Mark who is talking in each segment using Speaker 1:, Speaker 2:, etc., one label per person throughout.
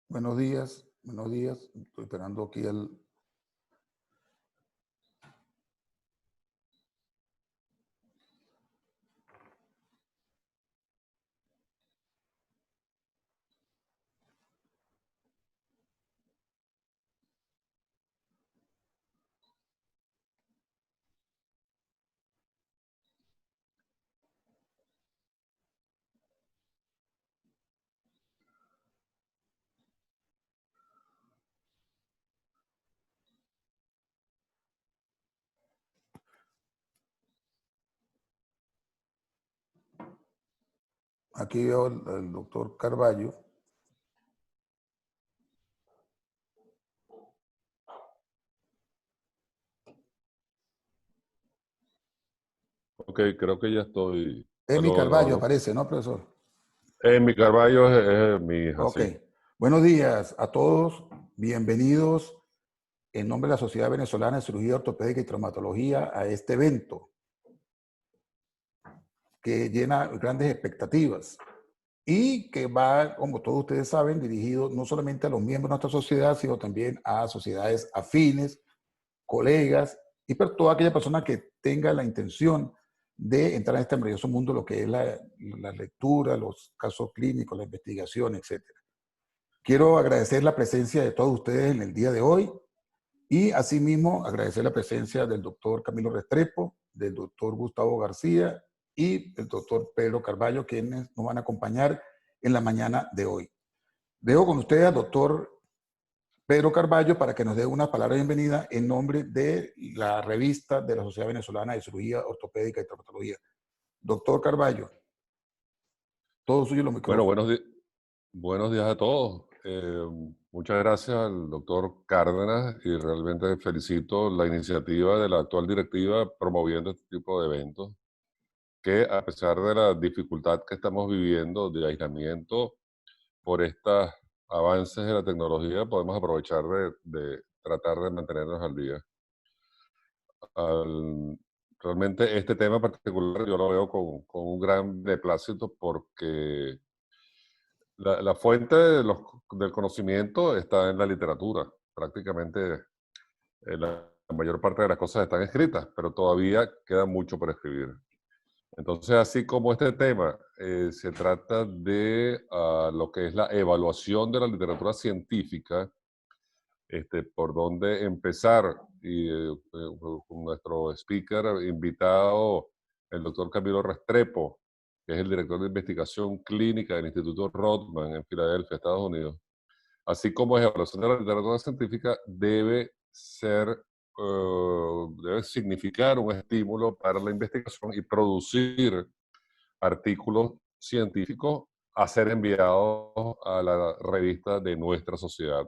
Speaker 1: Buenos días, buenos días. Estoy esperando aquí aquí veo al doctor Carballo.
Speaker 2: Ok, creo que ya estoy.
Speaker 1: Emi
Speaker 2: Aló, aló,
Speaker 1: Carballo
Speaker 2: aló.
Speaker 1: aparece, ¿no, profesor?
Speaker 2: Mi Carballo es mi hija,
Speaker 1: Ok.
Speaker 2: sí.
Speaker 1: Buenos días a todos. Bienvenidos en nombre de la Sociedad Venezolana de Cirugía Ortopédica y Traumatología a este evento que llena grandes expectativas y que va, como todos ustedes saben, dirigido no solamente a los miembros de nuestra sociedad, sino también a sociedades afines, colegas y para toda aquella persona que tenga la intención de entrar en este maravilloso mundo, lo que es la lectura, los casos clínicos, la investigación, etcétera. Quiero agradecer la presencia de todos ustedes en el día de hoy y asimismo agradecer la presencia del doctor Camilo Restrepo, del doctor Gustavo García y del doctor Pedro Carballo, quienes nos van a acompañar en la mañana de hoy. Dejo con ustedes al doctor Pedro Carballo para que nos dé una palabra de bienvenida en nombre de la revista de la Sociedad Venezolana de Cirugía Ortopédica y Traumatología. Doctor Carballo, todo suyo los
Speaker 2: Bueno,
Speaker 1: micrófonos.
Speaker 2: buenos días a todos. Muchas gracias al doctor Cárdenas y realmente felicito la iniciativa de la actual directiva promoviendo este tipo de eventos, que a pesar de la dificultad que estamos viviendo de aislamiento por estos avances de la tecnología, podemos aprovechar de tratar de mantenernos al día. Al- Realmente este tema en particular yo lo veo con un gran beneplácito porque la fuente del conocimiento está en la literatura. Prácticamente la mayor parte de las cosas están escritas, pero todavía queda mucho por escribir. Entonces, así como este tema se trata de lo que es la evaluación de la literatura científica, por dónde empezar. Y con nuestro speaker invitado, el doctor Camilo Restrepo, que es el director de investigación clínica del Instituto Rodman en Filadelfia, Estados Unidos. Así como es evaluación de la literatura científica, debe significar un estímulo para la investigación y producir artículos científicos a ser enviados a la revista de nuestra sociedad,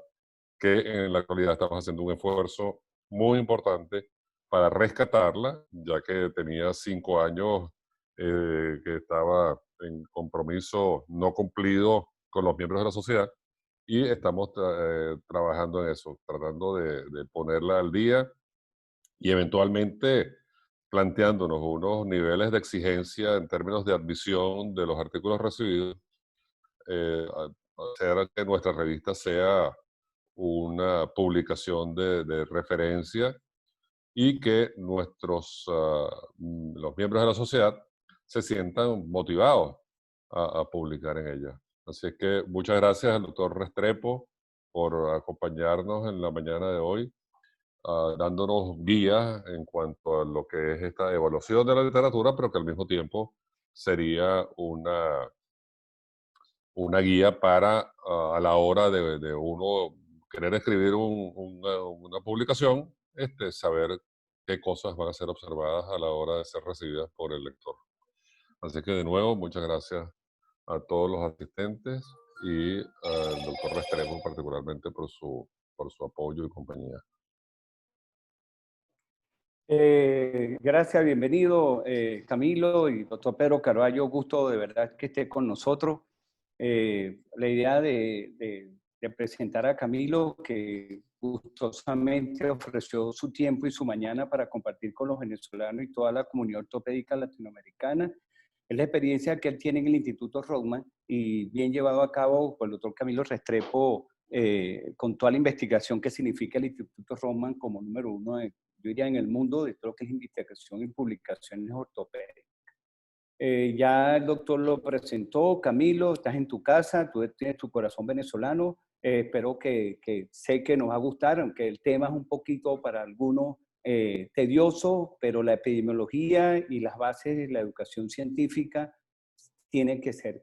Speaker 2: que en la actualidad estamos haciendo un esfuerzo muy importante para rescatarla, ya que tenía 5 años que estaba en compromiso no cumplido con los miembros de la sociedad y estamos trabajando en eso, tratando de ponerla al día y eventualmente planteándonos unos niveles de exigencia en términos de admisión de los artículos recibidos, hacer que nuestra revista sea una publicación de referencia y que los miembros de la sociedad se sientan motivados a publicar en ella. Así es que muchas gracias al doctor Restrepo por acompañarnos en la mañana de hoy, dándonos guías en cuanto a lo que es esta evaluación de la literatura, pero que al mismo tiempo sería una guía para a la hora de uno querer escribir una publicación, saber qué cosas van a ser observadas a la hora de ser recibidas por el lector. Así que de nuevo, muchas gracias a todos los asistentes y al doctor Restrepo particularmente por su apoyo y compañía.
Speaker 3: Gracias, bienvenido Camilo y doctor Pedro Carballo, gusto de verdad que esté con nosotros. La idea de presentar a Camilo, que gustosamente ofreció su tiempo y su mañana para compartir con los venezolanos y toda la comunidad ortopédica latinoamericana, es la experiencia que él tiene en el Instituto Rodman y bien llevado a cabo por el doctor Camilo Restrepo con toda la investigación que significa el Instituto Rothman como número uno, yo diría, en el mundo de todo lo que es investigación y publicaciones ortopédicas. Ya el doctor lo presentó, Camilo, estás en tu casa, tú tienes tu corazón venezolano, espero que sé que nos va a gustar, aunque el tema es un poquito para algunos tedioso, pero la epidemiología y las bases de la educación científica tienen que ser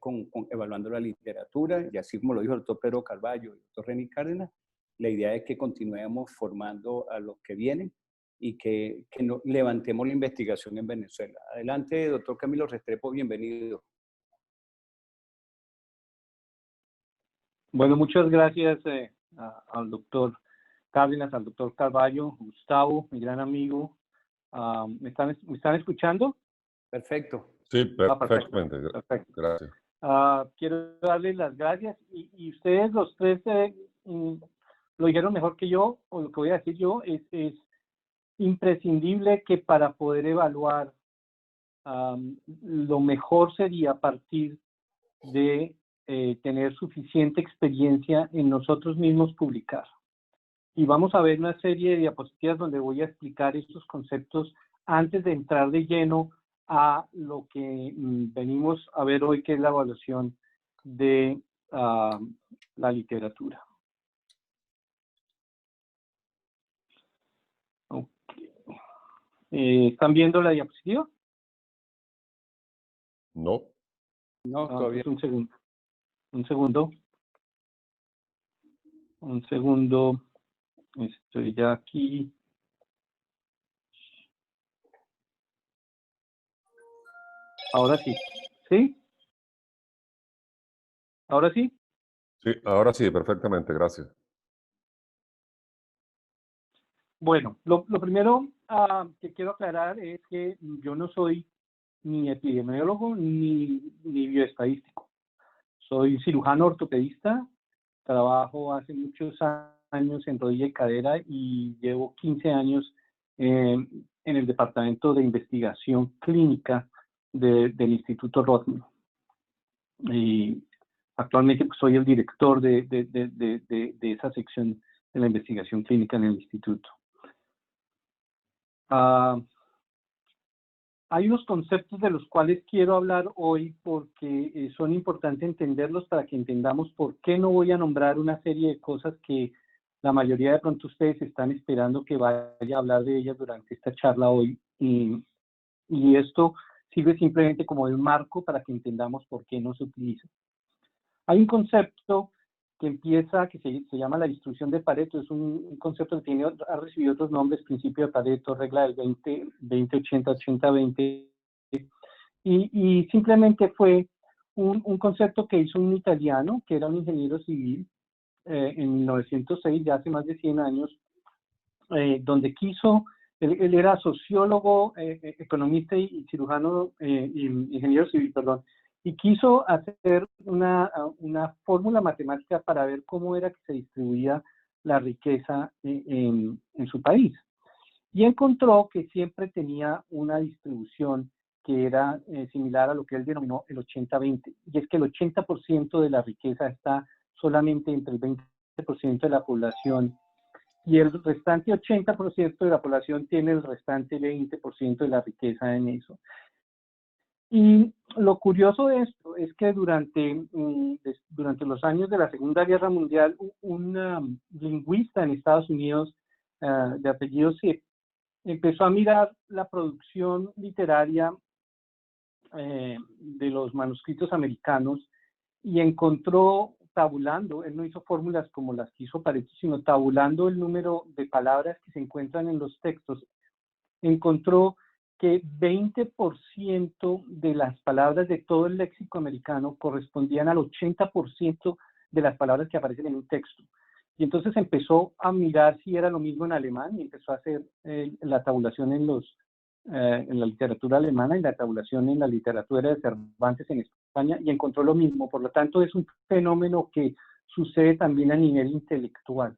Speaker 3: evaluando la literatura, y así como lo dijo el doctor Pedro Carballo y el doctor René Cárdenas, la idea es que continuemos formando a los que vienen y que levantemos la investigación en Venezuela. Adelante, doctor Camilo Restrepo, bienvenido.
Speaker 4: Bueno, muchas gracias al doctor Cárdenas, al doctor Carballo, Gustavo, mi gran amigo. ¿Me están escuchando?
Speaker 3: Perfecto.
Speaker 2: Sí, perfectamente.
Speaker 4: Perfecto.
Speaker 2: Gracias.
Speaker 4: Quiero darles las gracias y ustedes los tres lo dijeron mejor que yo, o lo que voy a decir yo, es imprescindible que para poder evaluar lo mejor sería partir de tener suficiente experiencia en nosotros mismos publicar. Y vamos a ver una serie de diapositivas donde voy a explicar estos conceptos antes de entrar de lleno a lo que venimos a ver hoy, que es la evaluación de la literatura. Okay. ¿Están viendo la diapositiva?
Speaker 2: No.
Speaker 3: No, todavía.
Speaker 4: Un segundo. Un segundo. Un segundo. Estoy ya aquí. Ahora sí. ¿Sí? ¿Ahora sí?
Speaker 2: Sí, ahora sí, perfectamente, gracias.
Speaker 4: Bueno, lo primero que quiero aclarar es que yo no soy ni epidemiólogo ni bioestadístico. Soy cirujano ortopedista, trabajo hace muchos años en rodilla y cadera y llevo 15 años en el departamento de investigación clínica del Instituto Rothman. Y actualmente pues, soy el director de esa sección de la investigación clínica en el instituto. Hay unos conceptos de los cuales quiero hablar hoy porque son importantes entenderlos para que entendamos por qué no voy a nombrar una serie de cosas que la mayoría de pronto ustedes están esperando que vaya a hablar de ellas durante esta charla hoy. Y esto sirve simplemente como de marco para que entendamos por qué no se utiliza. Hay un concepto que empieza, que se llama la distribución de Pareto, es un concepto que ha recibido otros nombres, principio de Pareto, regla del 20-80, 80-20, y simplemente fue un concepto que hizo un italiano, que era un ingeniero civil, en 1906, ya hace más de 100 años, donde quiso, él era sociólogo, economista y cirujano, ingeniero civil, perdón, y quiso hacer una fórmula matemática para ver cómo era que se distribuía la riqueza en su país. Y encontró que siempre tenía una distribución que era similar a lo que él denominó el 80-20. Y es que el 80% de la riqueza está solamente entre el 20% de la población y el restante 80% de la población tiene el restante 20% de la riqueza en eso. Y lo curioso de esto es que durante los años de la Segunda Guerra Mundial, un lingüista en Estados Unidos de apellido Sip empezó a mirar la producción literaria de los manuscritos americanos y encontró, tabulando, él no hizo fórmulas como las que hizo Pareto, sino tabulando el número de palabras que se encuentran en los textos, encontró que 20% de las palabras de todo el léxico americano correspondían al 80% de las palabras que aparecen en un texto. Y entonces empezó a mirar si era lo mismo en alemán y empezó a hacer la tabulación en la literatura alemana y la tabulación en la literatura de Cervantes en España y encontró lo mismo. Por lo tanto, es un fenómeno que sucede también a nivel intelectual.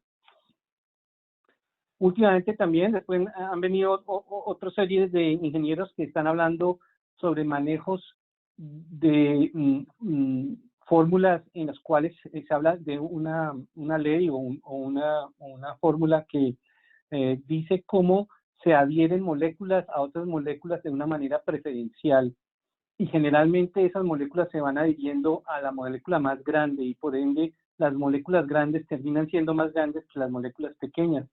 Speaker 4: Últimamente también después han venido otras series de ingenieros que están hablando sobre manejos de fórmulas en las cuales se habla de una ley o una fórmula que dice cómo se adhieren moléculas a otras moléculas de una manera preferencial. Y generalmente esas moléculas se van adhiriendo a la molécula más grande y por ende las moléculas grandes terminan siendo más grandes que las moléculas pequeñas.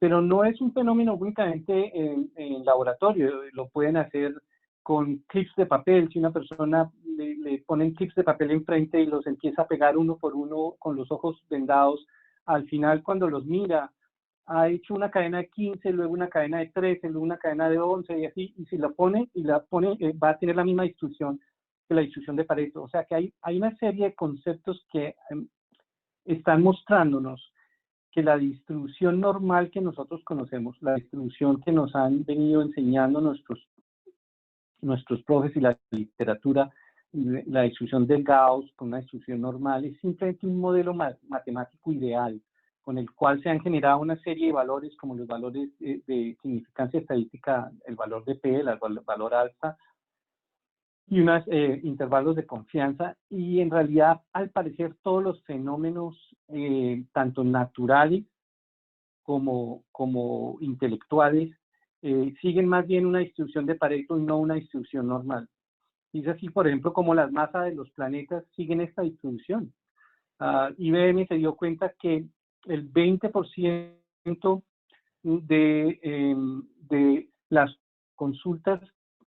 Speaker 4: Pero no es un fenómeno únicamente en laboratorio, lo pueden hacer con clips de papel. Si una persona le ponen clips de papel enfrente y los empieza a pegar uno por uno con los ojos vendados, al final cuando los mira, ha hecho una cadena de 15, luego una cadena de 13, luego una cadena de 11 y así, y si la pone, va a tener la misma distribución que la distribución de Pareto. O sea que hay una serie de conceptos que están mostrándonos que la distribución normal que nosotros conocemos, la distribución que nos han venido enseñando nuestros profes y la literatura, la distribución de Gauss con una distribución normal, es simplemente un modelo matemático ideal, con el cual se han generado una serie de valores, como los valores de significancia estadística, el valor de P, el valor alfa, y unos intervalos de confianza, y en realidad, al parecer, todos los fenómenos, tanto naturales como intelectuales, siguen más bien una distribución de Pareto y no una distribución normal. Y es así, por ejemplo, como las masas de los planetas siguen esta distribución. IBM se dio cuenta que el 20% de las consultas,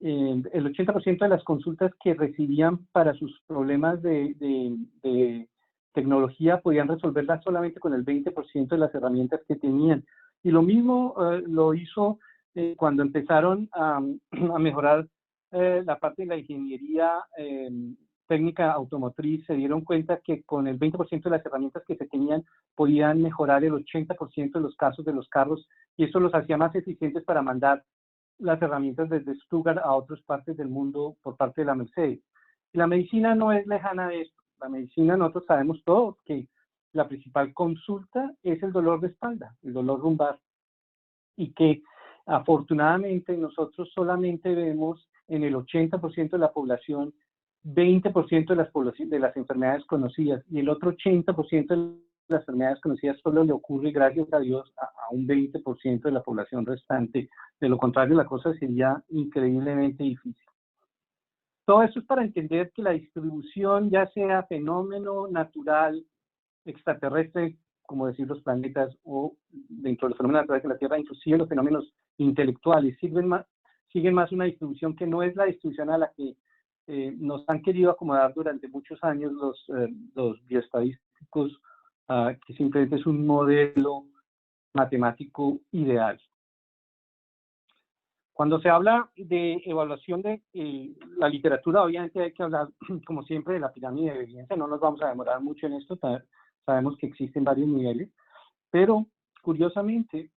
Speaker 4: el 80% de las consultas que recibían para sus problemas de tecnología podían resolverlas solamente con el 20% de las herramientas que tenían. Y lo mismo lo hizo cuando empezaron a mejorar la parte de la ingeniería técnica automotriz. Se dieron cuenta que con el 20% de las herramientas que se tenían podían mejorar el 80% de los casos de los carros, y eso los hacía más eficientes para mandar las herramientas desde Stuttgart a otras partes del mundo por parte de la Mercedes. Y la medicina no es lejana de esto. La medicina, nosotros sabemos todos que la principal consulta es el dolor de espalda, el dolor lumbar, y que afortunadamente nosotros solamente vemos en el 80% de la población 20% de las enfermedades conocidas, y el otro 80% de las enfermedades conocidas solo le ocurre, gracias a Dios, a un 20% de la población restante. De lo contrario, la cosa sería increíblemente difícil. Todo eso es para entender que la distribución, ya sea fenómeno natural, extraterrestre, como decir los planetas, o dentro de los fenómenos naturales de la Tierra, inclusive los fenómenos intelectuales, siguen más una distribución que no es la distribución a la que nos han querido acomodar durante muchos años los bioestadísticos, que simplemente es un modelo matemático ideal. Cuando se habla de evaluación de la literatura, obviamente hay que hablar, como siempre, de la pirámide de evidencia. No nos vamos a demorar mucho en esto, sabemos que existen varios niveles, pero curiosamente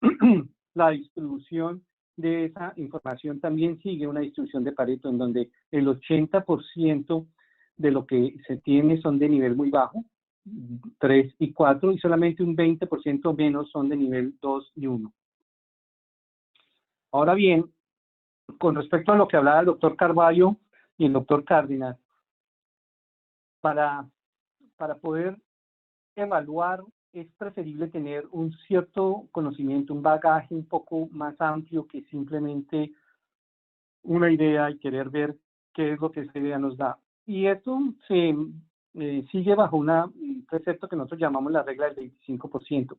Speaker 4: la distribución de esa información también sigue una distribución de Pareto, en donde el 80% de lo que se tiene son de nivel muy bajo, 3 y 4, y solamente un 20% menos son de nivel 2 y 1. Ahora bien, con respecto a lo que hablaba el doctor Carballo y el doctor Cárdenas, para poder evaluar es preferible tener un cierto conocimiento, un bagaje un poco más amplio que simplemente una idea y querer ver qué es lo que esa idea nos da. Y esto se sigue bajo un precepto que nosotros llamamos la regla del 25%.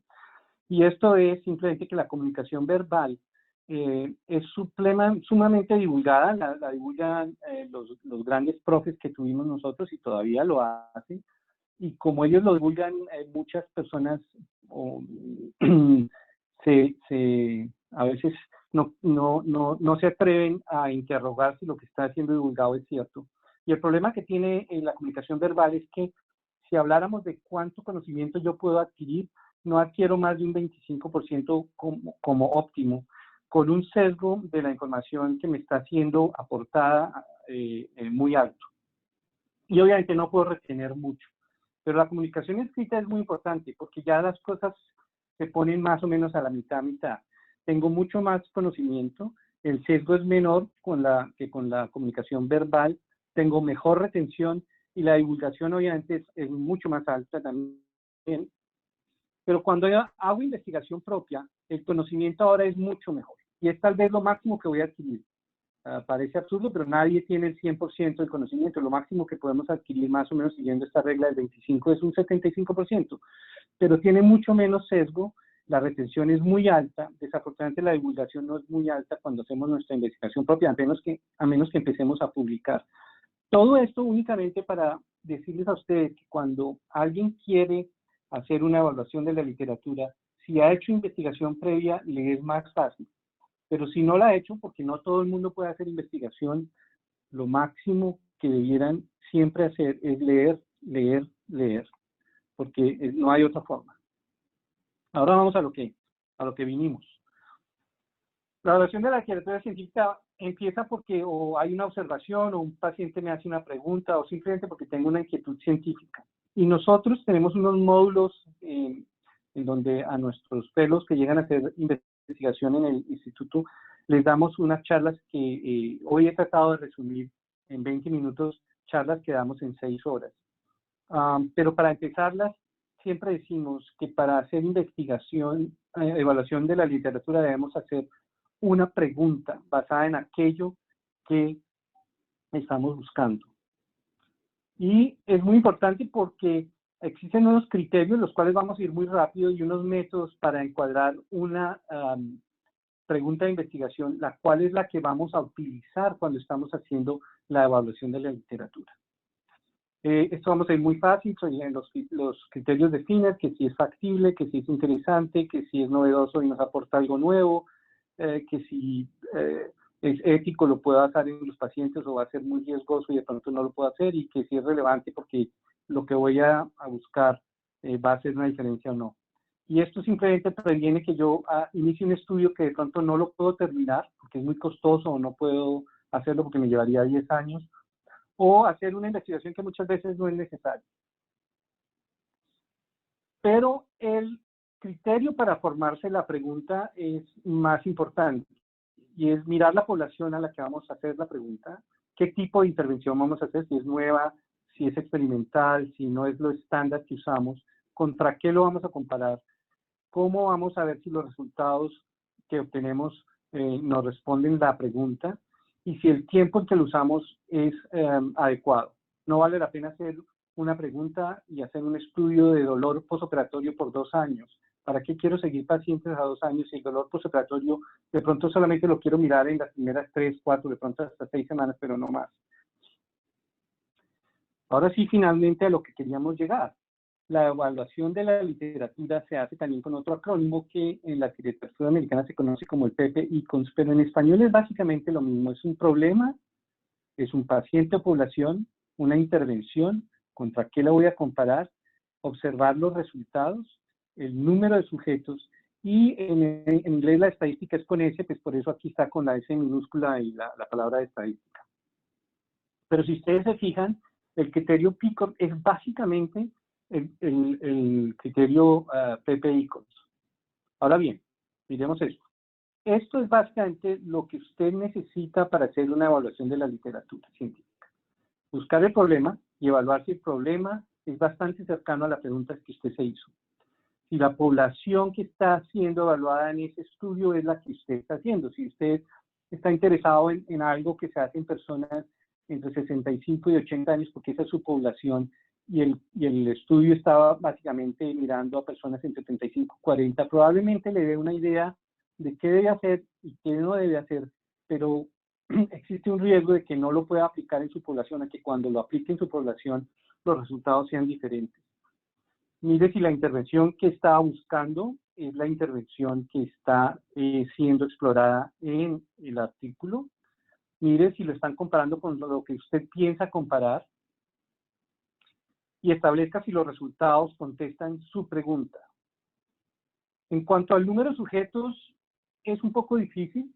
Speaker 4: Y esto es simplemente que la comunicación verbal es sumamente divulgada, la divulgan los grandes profes que tuvimos nosotros y todavía lo hacen. Y como ellos lo divulgan, muchas personas a veces no se atreven a interrogar si lo que está siendo divulgado es cierto. Y el problema que tiene la comunicación verbal es que si habláramos de cuánto conocimiento yo puedo adquirir, no adquiero más de un 25% como óptimo, con un sesgo de la información que me está siendo aportada muy alto. Y obviamente no puedo retener mucho. Pero la comunicación escrita es muy importante porque ya las cosas se ponen más o menos a la mitad. Tengo mucho más conocimiento, el sesgo es menor que con la comunicación verbal, tengo mejor retención, y la divulgación obviamente es mucho más alta también. Pero cuando hago investigación propia, el conocimiento ahora es mucho mejor. Y es tal vez lo máximo que voy a adquirir. Parece absurdo, pero nadie tiene el 100% del conocimiento. Lo máximo que podemos adquirir, más o menos siguiendo esta regla del 25, es un 75%. Pero tiene mucho menos sesgo, la retención es muy alta. Desafortunadamente la divulgación no es muy alta cuando hacemos nuestra investigación propia, a menos que empecemos a publicar. Todo esto únicamente para decirles a ustedes que cuando alguien quiere hacer una evaluación de la literatura, si ha hecho investigación previa, le es más fácil. Pero si no la ha hecho, porque no todo el mundo puede hacer investigación, lo máximo que debieran siempre hacer es leer, leer, leer, porque no hay otra forma. Ahora vamos a lo que vinimos. La evaluación de la literatura científica empieza porque o hay una observación o un paciente me hace una pregunta o simplemente porque tengo una inquietud científica. Y nosotros tenemos unos módulos en donde a nuestros fellows que llegan a hacer investigación en el instituto les damos unas charlas que hoy he tratado de resumir en 20 minutos, charlas que damos en 6 horas. Pero para empezarlas, siempre decimos que para hacer investigación, evaluación de la literatura debemos hacer una pregunta basada en aquello que estamos buscando. Y es muy importante porque existen unos criterios, los cuales vamos a ir muy rápido, y unos métodos para encuadrar una pregunta de investigación, la cual es la que vamos a utilizar cuando estamos haciendo la evaluación de la literatura. Esto vamos a ir muy fácil, en los criterios de Finner, que si es factible, que si es interesante, que si es novedoso y nos aporta algo nuevo, que si es ético, lo puedo hacer en los pacientes o va a ser muy riesgoso y de pronto no lo puedo hacer, y que si es relevante porque lo que voy a buscar va a hacer una diferencia o no. Y esto simplemente previene que yo inicie un estudio que de pronto no lo puedo terminar porque es muy costoso o no puedo hacerlo porque me llevaría 10 años, o hacer una investigación que muchas veces no es necesaria. Pero el criterio para formarse la pregunta es más importante, y es mirar la población a la que vamos a hacer la pregunta, qué tipo de intervención vamos a hacer, si es nueva, si es experimental, si no es lo estándar que usamos, contra qué lo vamos a comparar, cómo vamos a ver si los resultados que obtenemos nos responden la pregunta, y si el tiempo en que lo usamos es adecuado. No vale la pena hacer una pregunta y hacer un estudio de dolor postoperatorio por 2 años. ¿Para qué quiero seguir pacientes a 2 años si el dolor postoperatorio de pronto solamente lo quiero mirar en las primeras 3, 4, de pronto hasta 6 semanas, pero no más? Ahora sí, finalmente a lo que queríamos llegar. La evaluación de la literatura se hace también con otro acrónimo que en la literatura americana se conoce como el PPICONS, pero en español es básicamente lo mismo. Es un problema, es un paciente o población, una intervención, contra qué la voy a comparar, observar los resultados, el número de sujetos, y en inglés la estadística es con S, pues por eso aquí está con la S minúscula y la palabra de estadística. Pero si ustedes se fijan, el criterio PICOR es básicamente el criterio PPICONS. Ahora bien, miremos esto. Esto es básicamente lo que usted necesita para hacer una evaluación de la literatura científica. Buscar el problema y evaluar si el problema es bastante cercano a la pregunta que usted se hizo. Si la población que está siendo evaluada en ese estudio es la que usted está haciendo. Si usted está interesado en algo que se hace en personas entre 65 y 80 años, porque esa es su población, y el estudio estaba básicamente mirando a personas entre 35 y 40, probablemente le dé una idea de qué debe hacer y qué no debe hacer, pero existe un riesgo de que no lo pueda aplicar en su población, a que cuando lo aplique en su población los resultados sean diferentes. Mire si la intervención que está buscando es la intervención que está siendo explorada en el artículo. Mire si lo están comparando con lo que usted piensa comparar, y establezca si los resultados contestan su pregunta. En cuanto al número de sujetos, es un poco difícil.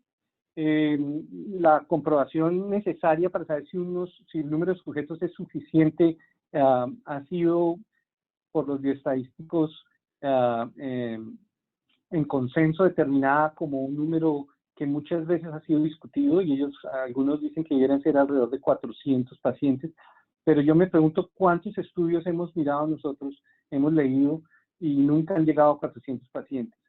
Speaker 4: La comprobación necesaria para saber si el número de sujetos es suficiente ha sido por los bioestadísticos en consenso determinada como un número que muchas veces ha sido discutido, y algunos dicen que deberían ser alrededor de 400 pacientes. pero yo me pregunto cuántos estudios hemos mirado nosotros, hemos leído y nunca han llegado a 400 pacientes.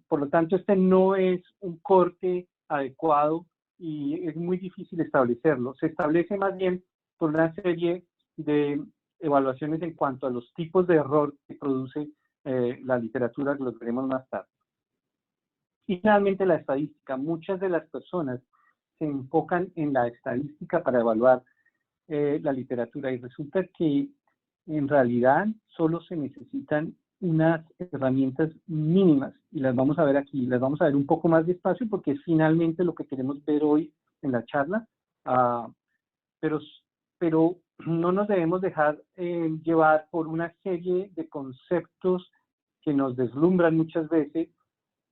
Speaker 4: Por lo tanto, este no es un corte adecuado y es muy difícil establecerlo. Se establece más bien por una serie de evaluaciones en cuanto a los tipos de error que produce la literatura, que los veremos más tarde. Y finalmente la estadística. Muchas de las personas se enfocan en la estadística para evaluar la literatura y resulta que en realidad solo se necesitan unas herramientas mínimas y las vamos a ver aquí, las vamos a ver un poco más despacio porque es finalmente lo que queremos ver hoy en la charla, pero no nos debemos dejar llevar por una serie de conceptos que nos deslumbran muchas veces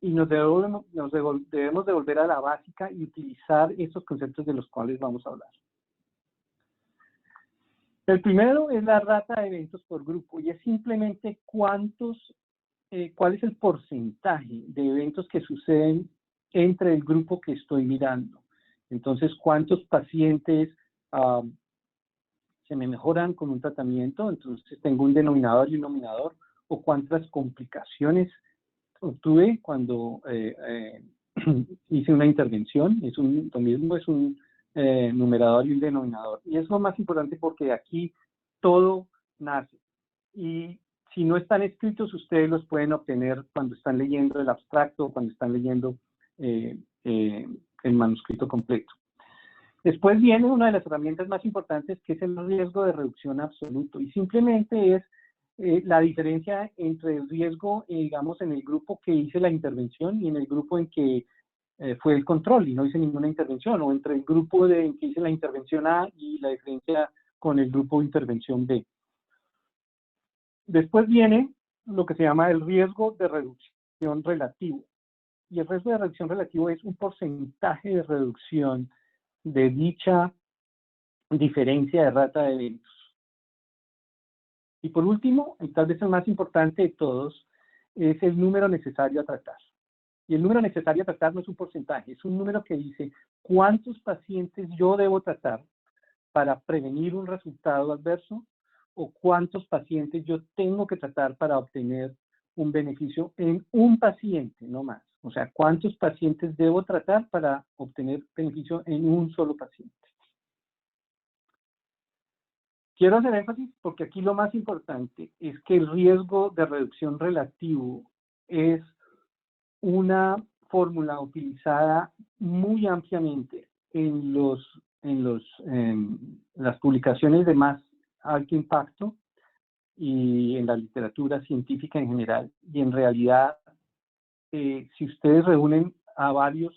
Speaker 4: y debemos de volver a la básica y utilizar esos conceptos de los cuales vamos a hablar. El primero es la rata de eventos por grupo y es simplemente cuál es el porcentaje de eventos que suceden entre el grupo que estoy mirando. Entonces, cuántos pacientes se me mejoran con un tratamiento, entonces tengo un denominador y un nominador, o cuántas complicaciones obtuve cuando hice una intervención. Lo mismo es un numerador y un denominador. Y es lo más importante porque aquí todo nace. Y si no están escritos, ustedes los pueden obtener cuando están leyendo el abstracto o cuando están leyendo el manuscrito completo. Después viene una de las herramientas más importantes, que es el riesgo de reducción absoluto. Y simplemente es la diferencia entre el riesgo, digamos, en el grupo que hice la intervención y en el grupo en que fue el control y no hice ninguna intervención, o entre el grupo en que hice la intervención A y la diferencia con el grupo de intervención B. Después viene lo que se llama el riesgo de reducción relativo. Y el riesgo de reducción relativo es un porcentaje de reducción de dicha diferencia de rata de eventos. Y por último, y tal vez el más importante de todos, es el número necesario a tratar. Y el número necesario a tratar no es un porcentaje, es un número que dice cuántos pacientes yo debo tratar para prevenir un resultado adverso o cuántos pacientes yo tengo que tratar para obtener un beneficio en un paciente, no más. O sea, cuántos pacientes debo tratar para obtener beneficio en un solo paciente. Quiero hacer énfasis porque aquí lo más importante es que el riesgo de reducción relativo es una fórmula utilizada muy ampliamente en las publicaciones de más alto impacto y en la literatura científica en general. Y en realidad, si ustedes reúnen a varios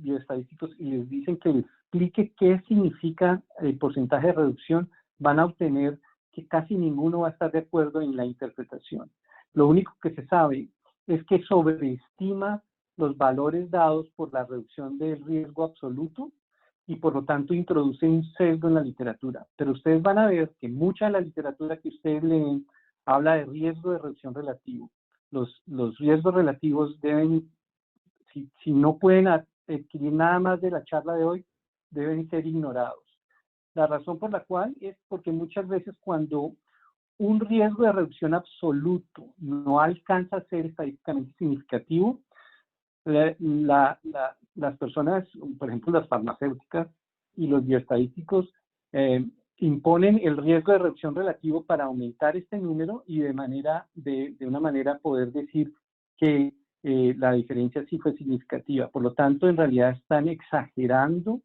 Speaker 4: bioestadísticos y les dicen que les explique qué significa el porcentaje de reducción, van a obtener que casi ninguno va a estar de acuerdo en la interpretación. Lo único que se sabe es que sobreestima los valores dados por la reducción del riesgo absoluto y por lo tanto introduce un sesgo en la literatura. Pero ustedes van a ver que mucha de la literatura que ustedes leen habla de riesgo de reducción relativo. Los riesgos relativos deben, si no pueden adquirir nada más de la charla de hoy, deben ser ignorados. La razón por la cual es porque muchas veces cuando un riesgo de reducción absoluto no alcanza a ser estadísticamente significativo, las personas, por ejemplo las farmacéuticas y los bioestadísticos, imponen el riesgo de reducción relativo para aumentar este número y de una manera poder decir que la diferencia sí fue significativa. Por lo tanto, en realidad están exagerando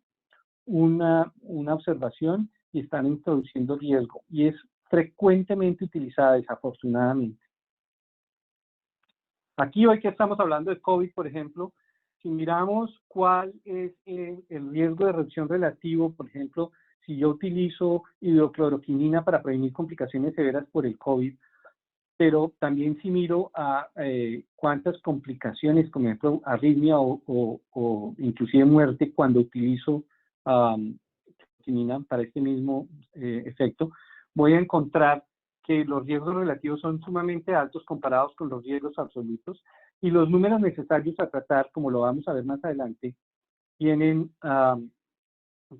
Speaker 4: una observación y están introduciendo riesgo. Y es frecuentemente utilizada, desafortunadamente. Aquí hoy que estamos hablando de COVID, por ejemplo, si miramos cuál es el riesgo de reducción relativo, por ejemplo, si yo utilizo hidrocloroquinina para prevenir complicaciones severas por el COVID, pero también si miro a cuántas complicaciones, como ejemplo arritmia o inclusive muerte cuando utilizo quinina para este mismo efecto, voy a encontrar que los riesgos relativos son sumamente altos comparados con los riesgos absolutos y los números necesarios a tratar, como lo vamos a ver más adelante, tienen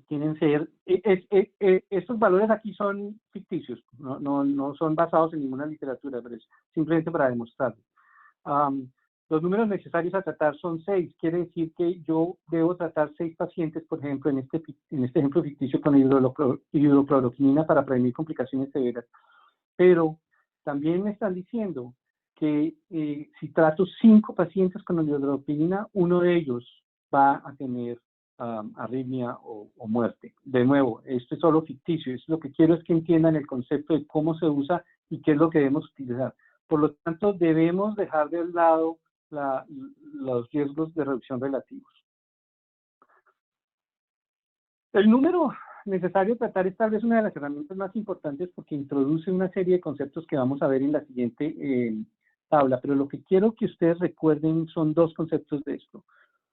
Speaker 4: Tienen ser, estos valores aquí son ficticios, no son basados en ninguna literatura, pero es simplemente para demostrarlo. Los números necesarios a tratar son 6, quiere decir que yo debo tratar 6 pacientes, por ejemplo, en este ejemplo ficticio con hidrocloroquina para prevenir complicaciones severas. Pero también me están diciendo que si trato 5 pacientes con hidrocloroquina, uno de ellos va a tener arritmia o muerte. De nuevo, esto es solo ficticio. Lo que quiero es que entiendan el concepto de cómo se usa y qué es lo que debemos utilizar. Por lo tanto, debemos dejar de lado los riesgos de reducción relativos. El número necesario tratar es tal vez una de las herramientas más importantes porque introduce una serie de conceptos que vamos a ver en la siguiente tabla, pero lo que quiero que ustedes recuerden son 2 conceptos de esto.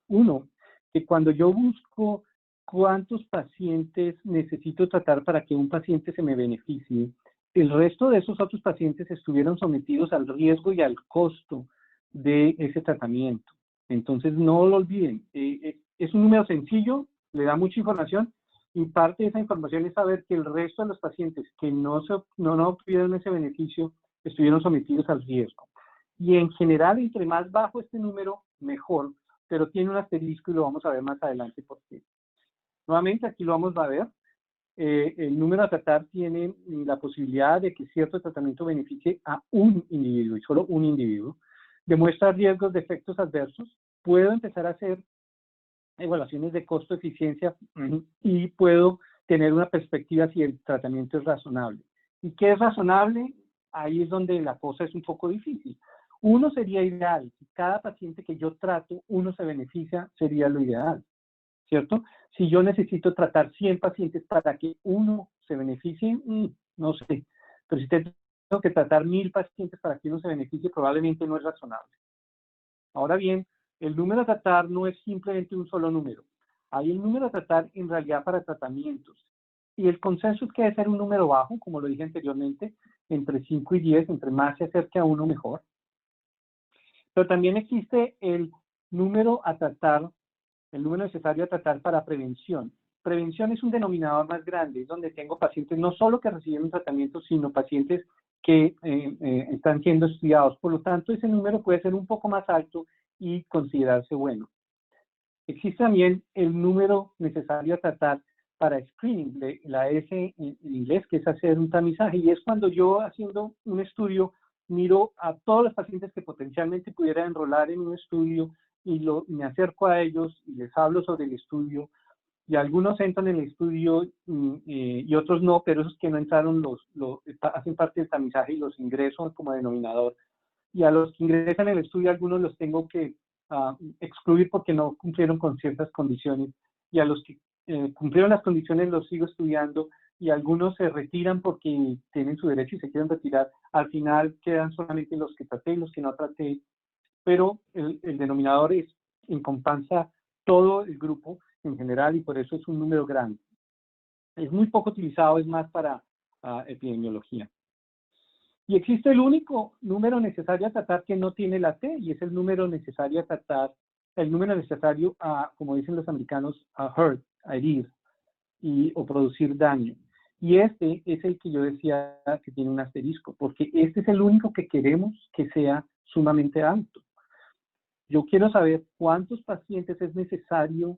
Speaker 4: Uno, que cuando yo busco cuántos pacientes necesito tratar para que un paciente se me beneficie, el resto de esos otros pacientes estuvieron sometidos al riesgo y al costo de ese tratamiento. Entonces, no lo olviden. Es un número sencillo, le da mucha información, y parte de esa información es saber que el resto de los pacientes que no obtuvieron ese beneficio estuvieron sometidos al riesgo. Y en general, entre más bajo este número, mejor, pero tiene un asterisco y lo vamos a ver más adelante por qué. Nuevamente, aquí lo vamos a ver. El número a tratar tiene la posibilidad de que cierto tratamiento beneficie a un individuo y solo un individuo. Demuestra riesgos de efectos adversos. Puedo empezar a hacer evaluaciones de costo-eficiencia y puedo tener una perspectiva si el tratamiento es razonable. ¿Y qué es razonable? Ahí es donde la cosa es un poco difícil. Uno sería ideal. Si cada paciente que yo trato, uno se beneficia, sería lo ideal, ¿cierto? Si yo necesito tratar 100 pacientes para que uno se beneficie, no sé. Pero si tengo que tratar 1000 pacientes para que uno se beneficie, probablemente no es razonable. Ahora bien, el número a tratar no es simplemente un solo número. Hay el número a tratar en realidad para tratamientos. Y el consenso es que debe ser un número bajo, como lo dije anteriormente, entre 5 y 10, entre más se acerque a uno mejor. Pero también existe el número a tratar, el número necesario a tratar para prevención. Prevención es un denominador más grande, es donde tengo pacientes no solo que reciben un tratamiento, sino pacientes que están siendo estudiados. Por lo tanto, ese número puede ser un poco más alto y considerarse bueno. Existe también el número necesario a tratar para screening, la S en inglés, que es hacer un tamizaje, y es cuando yo, haciendo un estudio, miro a todos los pacientes que potencialmente pudieran enrolar en un estudio y me acerco a ellos y les hablo sobre el estudio, y algunos entran en el estudio y otros no, pero esos que no entraron hacen parte del tamizaje y los ingreso como denominador. Y a los que ingresan en el estudio, algunos los tengo que excluir porque no cumplieron con ciertas condiciones, y a los que cumplieron las condiciones los sigo estudiando, y algunos se retiran porque tienen su derecho y se quieren retirar. Al final quedan solamente los que traté y los que no traté, pero el denominador encompasa todo el grupo en general y por eso es un número grande. Es muy poco utilizado, es más para epidemiología. Y existe el único número necesario a tratar que no tiene la T, y es el número necesario a tratar, el número necesario a, como dicen los americanos, a hurt, a herir o producir daño. Y este es el que yo decía que tiene un asterisco, porque este es el único que queremos que sea sumamente alto. Yo quiero saber cuántos pacientes es necesario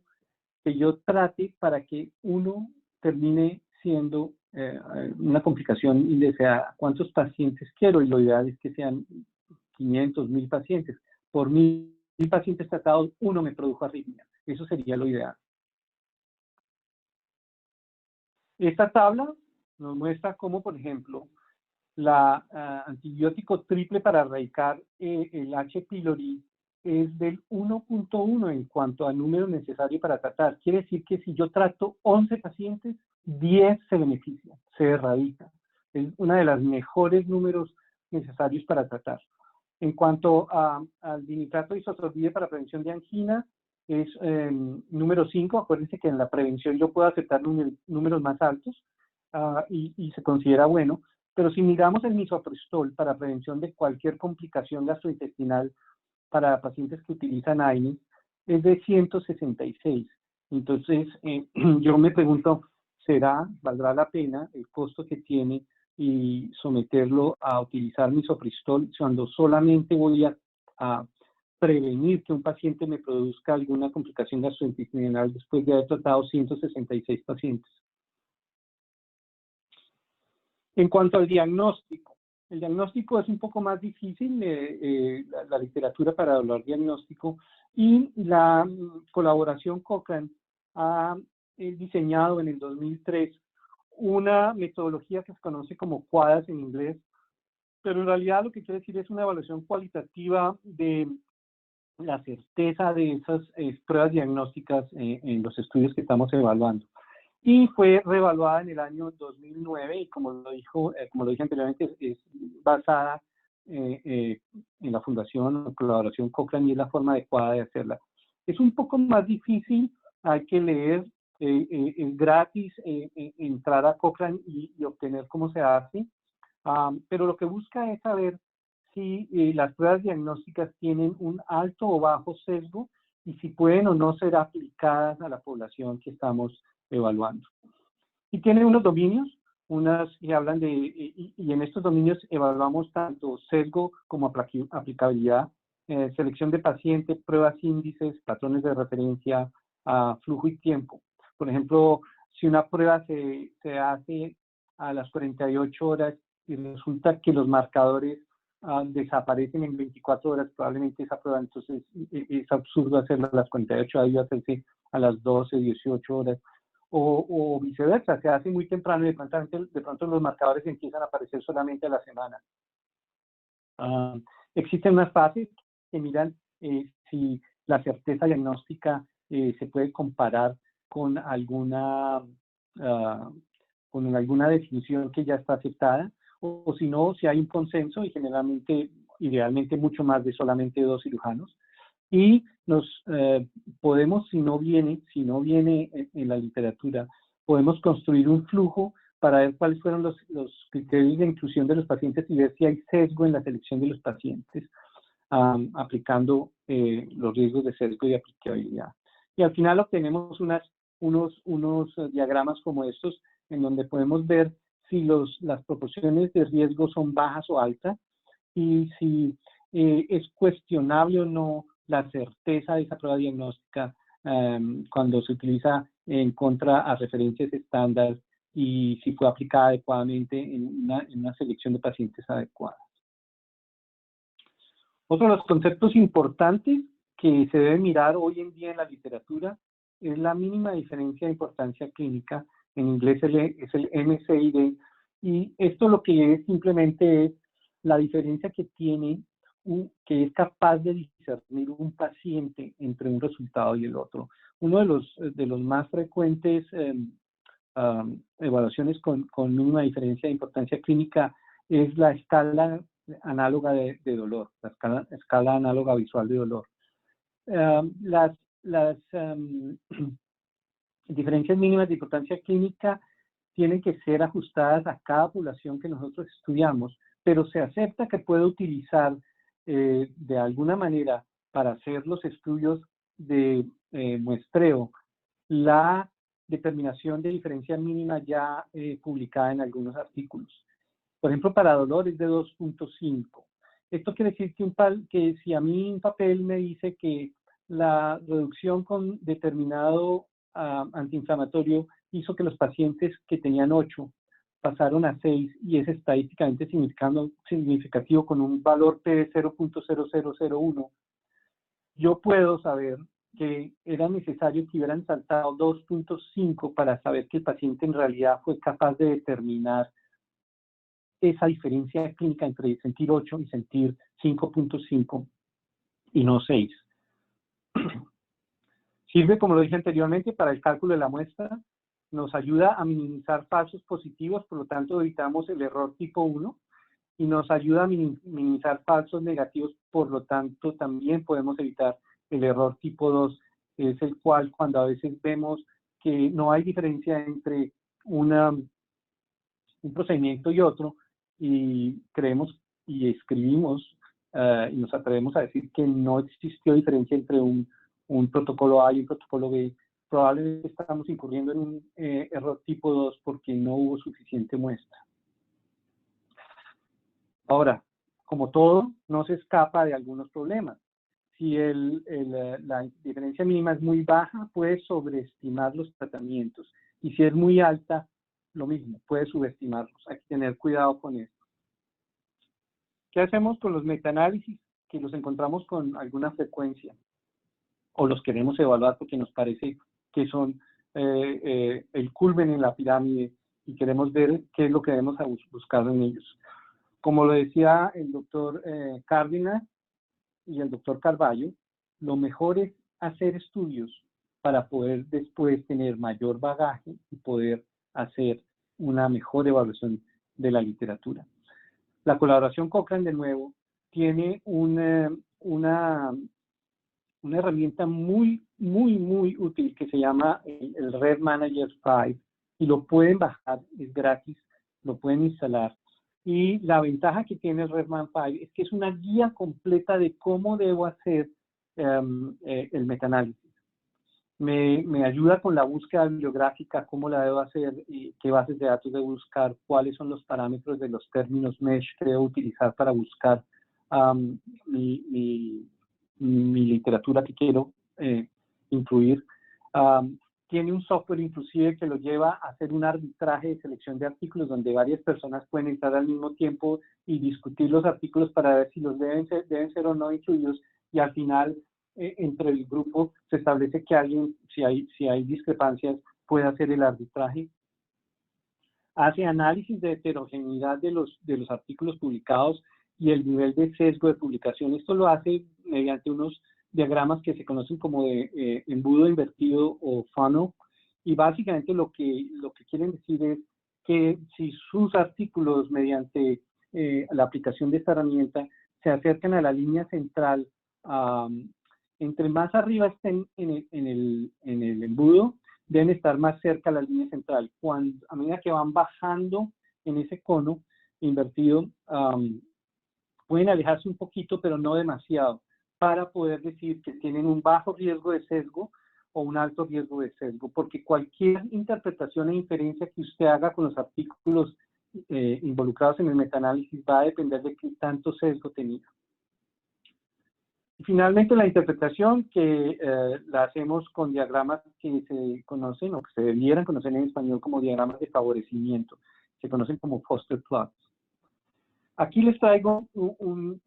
Speaker 4: que yo trate para que uno termine siendo una complicación indeseada. ¿Cuántos pacientes quiero? Y lo ideal es que sean 500, 1000 pacientes. Por 1000 pacientes tratados, uno me produjo arritmia. Eso sería lo ideal. Esta tabla nos muestra cómo, por ejemplo, la antibiótico triple para erradicar el H. pylori es del 1.1 en cuanto al número necesario para tratar. Quiere decir que si yo trato 11 pacientes, 10 se benefician, se erradican. Es uno de los mejores números necesarios para tratar. En cuanto al dinitrato de isosorbide para prevención de angina, es número 5. Acuérdense que en la prevención yo puedo aceptar números más altos y se considera bueno. Pero si miramos el misoprostol para prevención de cualquier complicación gastrointestinal para pacientes que utilizan AINES, es de 166. Entonces, yo me pregunto, ¿valdrá la pena el costo que tiene y someterlo a utilizar misoprostol cuando solamente voy a prevenir que un paciente me produzca alguna complicación gastrointestinal después de haber tratado 166 pacientes? En cuanto al diagnóstico, el diagnóstico es un poco más difícil, la literatura para dolor diagnóstico, y la colaboración Cochrane ha diseñado en el 2003 una metodología que se conoce como QUADAS en inglés, pero en realidad lo que quiere decir es una evaluación cualitativa de la certeza de esas pruebas diagnósticas en los estudios que estamos evaluando. Y fue reevaluada en el año 2009 y como lo dije anteriormente, es basada en la fundación o colaboración Cochrane y es la forma adecuada de hacerla. Es un poco más difícil, hay que leer, es gratis entrar a Cochrane y obtener cómo se hace, pero lo que busca es saber si las pruebas diagnósticas tienen un alto o bajo sesgo y si pueden o no ser aplicadas a la población que estamos evaluando. Y tiene unos dominios, unas que hablan de, y en estos dominios evaluamos tanto sesgo como aplicabilidad, selección de paciente, pruebas índices, patrones de referencia, flujo y tiempo. Por ejemplo, si una prueba se hace a las 48 horas y resulta que los marcadores desaparecen en 24 horas, probablemente esa prueba entonces es absurdo hacerla a las 48 horas, debe hacerse a las 12, 18 horas. O viceversa, se hace muy temprano y de pronto los marcadores empiezan a aparecer solamente a la semana. Existen unas fases que miran si la certeza diagnóstica se puede comparar con alguna definición que ya está aceptada, o si no, si hay un consenso, y generalmente, idealmente, mucho más de solamente 2 cirujanos. Y nos podemos, si no viene en la literatura, podemos construir un flujo para ver cuáles fueron los criterios de inclusión de los pacientes y ver si hay sesgo en la selección de los pacientes, aplicando los riesgos de sesgo y aplicabilidad. Y al final obtenemos unos diagramas como estos, en donde podemos ver si las proporciones de riesgo son bajas o altas, y si es cuestionable o no la certeza de esa prueba diagnóstica cuando se utiliza en contra a referencias estándar y si fue aplicada adecuadamente en una selección de pacientes adecuadas. Otro de los conceptos importantes que se debe mirar hoy en día en la literatura es la mínima diferencia de importancia clínica, en inglés es el MCID, y esto lo que es simplemente es la diferencia que tiene, que es capaz de discernir un paciente entre un resultado y el otro. Uno de los más frecuentes evaluaciones con mínima diferencia de importancia clínica es la escala análoga de dolor, la escala análoga visual de dolor. Las diferencias mínimas de importancia clínica tienen que ser ajustadas a cada población que nosotros estudiamos, pero se acepta que puede utilizar de alguna manera para hacer los estudios de muestreo la determinación de diferencia mínima ya publicada en algunos artículos. Por ejemplo, para dolor es de 2.5. Esto quiere decir que si a mí un papel me dice que la reducción con determinado antiinflamatorio hizo que los pacientes que tenían 8 pasaron a 6 y es estadísticamente significativo con un valor P de 0.0001, yo puedo saber que era necesario que hubieran saltado 2.5 para saber que el paciente en realidad fue capaz de determinar esa diferencia clínica entre sentir 8 y sentir 5.5 y no 6. Sirve, como lo dije anteriormente, para el cálculo de la muestra, nos ayuda a minimizar falsos positivos, por lo tanto evitamos el error tipo 1, y nos ayuda a minimizar falsos negativos, por lo tanto también podemos evitar el error tipo 2, es el cual cuando a veces vemos que no hay diferencia entre un procedimiento y otro, y creemos y escribimos y nos atrevemos a decir que no existió diferencia entre un protocolo A y un protocolo B, probablemente estamos incurriendo en un error tipo 2 porque no hubo suficiente muestra. Ahora, como todo, no se escapa de algunos problemas. Si la diferencia mínima es muy baja, puede sobreestimar los tratamientos. Y si es muy alta, lo mismo, puede subestimarlos. Hay que tener cuidado con esto. ¿Qué hacemos con los metaanálisis que los encontramos con alguna frecuencia? O los queremos evaluar porque nos parece que son el culmen en la pirámide y queremos ver qué es lo que debemos buscar en ellos. Como lo decía el doctor Cárdenas y el doctor Carballo, lo mejor es hacer estudios para poder después tener mayor bagaje y poder hacer una mejor evaluación de la literatura. La colaboración Cochrane, de nuevo, tiene una herramienta muy útil que se llama el Red Manager 5 y lo pueden bajar, es gratis, lo pueden instalar. Y la ventaja que tiene el Redman 5 es que es una guía completa de cómo debo hacer el metaanálisis. Me ayuda con la búsqueda bibliográfica, cómo la debo hacer, y qué bases de datos debo buscar, cuáles son los parámetros de los términos mesh que debo utilizar para buscar mi literatura que quiero incluir. Tiene un software inclusive que lo lleva a hacer un arbitraje de selección de artículos donde varias personas pueden entrar al mismo tiempo y discutir los artículos para ver si los deben ser o no incluidos, y al final entre el grupo se establece que alguien, si hay discrepancias, puede hacer el arbitraje. Hace análisis de heterogeneidad de los artículos publicados y el nivel de sesgo de publicación. Esto lo hace mediante unos diagramas que se conocen como de embudo invertido o funnel, y básicamente lo que quieren decir es que si sus artículos mediante la aplicación de esta herramienta se acercan a la línea central, entre más arriba estén en el embudo, deben estar más cerca a la línea central. A medida que van bajando en ese cono invertido, pueden alejarse un poquito, pero no demasiado, para poder decir que tienen un bajo riesgo de sesgo o un alto riesgo de sesgo, porque cualquier interpretación e inferencia que usted haga con los artículos involucrados en el metaanálisis va a depender de qué tanto sesgo tenía. Y finalmente, la interpretación que la hacemos con diagramas que se conocen o que se debieran conocer en español como diagramas de favorecimiento, se conocen como Foster plots. Aquí les traigo un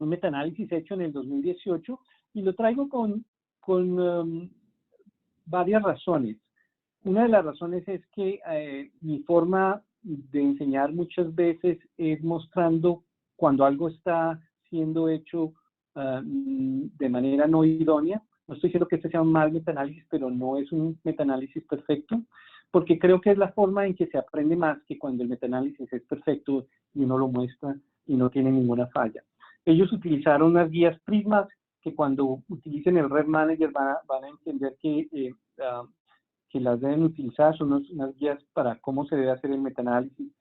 Speaker 4: metaanálisis hecho en el 2018 y lo traigo con varias razones. Una de las razones es que mi forma de enseñar muchas veces es mostrando cuando algo está siendo hecho de manera no idónea. No estoy diciendo que este sea un mal metaanálisis, pero no es un metaanálisis perfecto, porque creo que es la forma en que se aprende más que cuando el metaanálisis es perfecto y uno lo muestra y no tiene ninguna falla. Ellos utilizaron unas guías Prisma que cuando utilicen el Red Manager van a entender que las deben utilizar. Son unas guías para cómo se debe hacer el metaanálisis.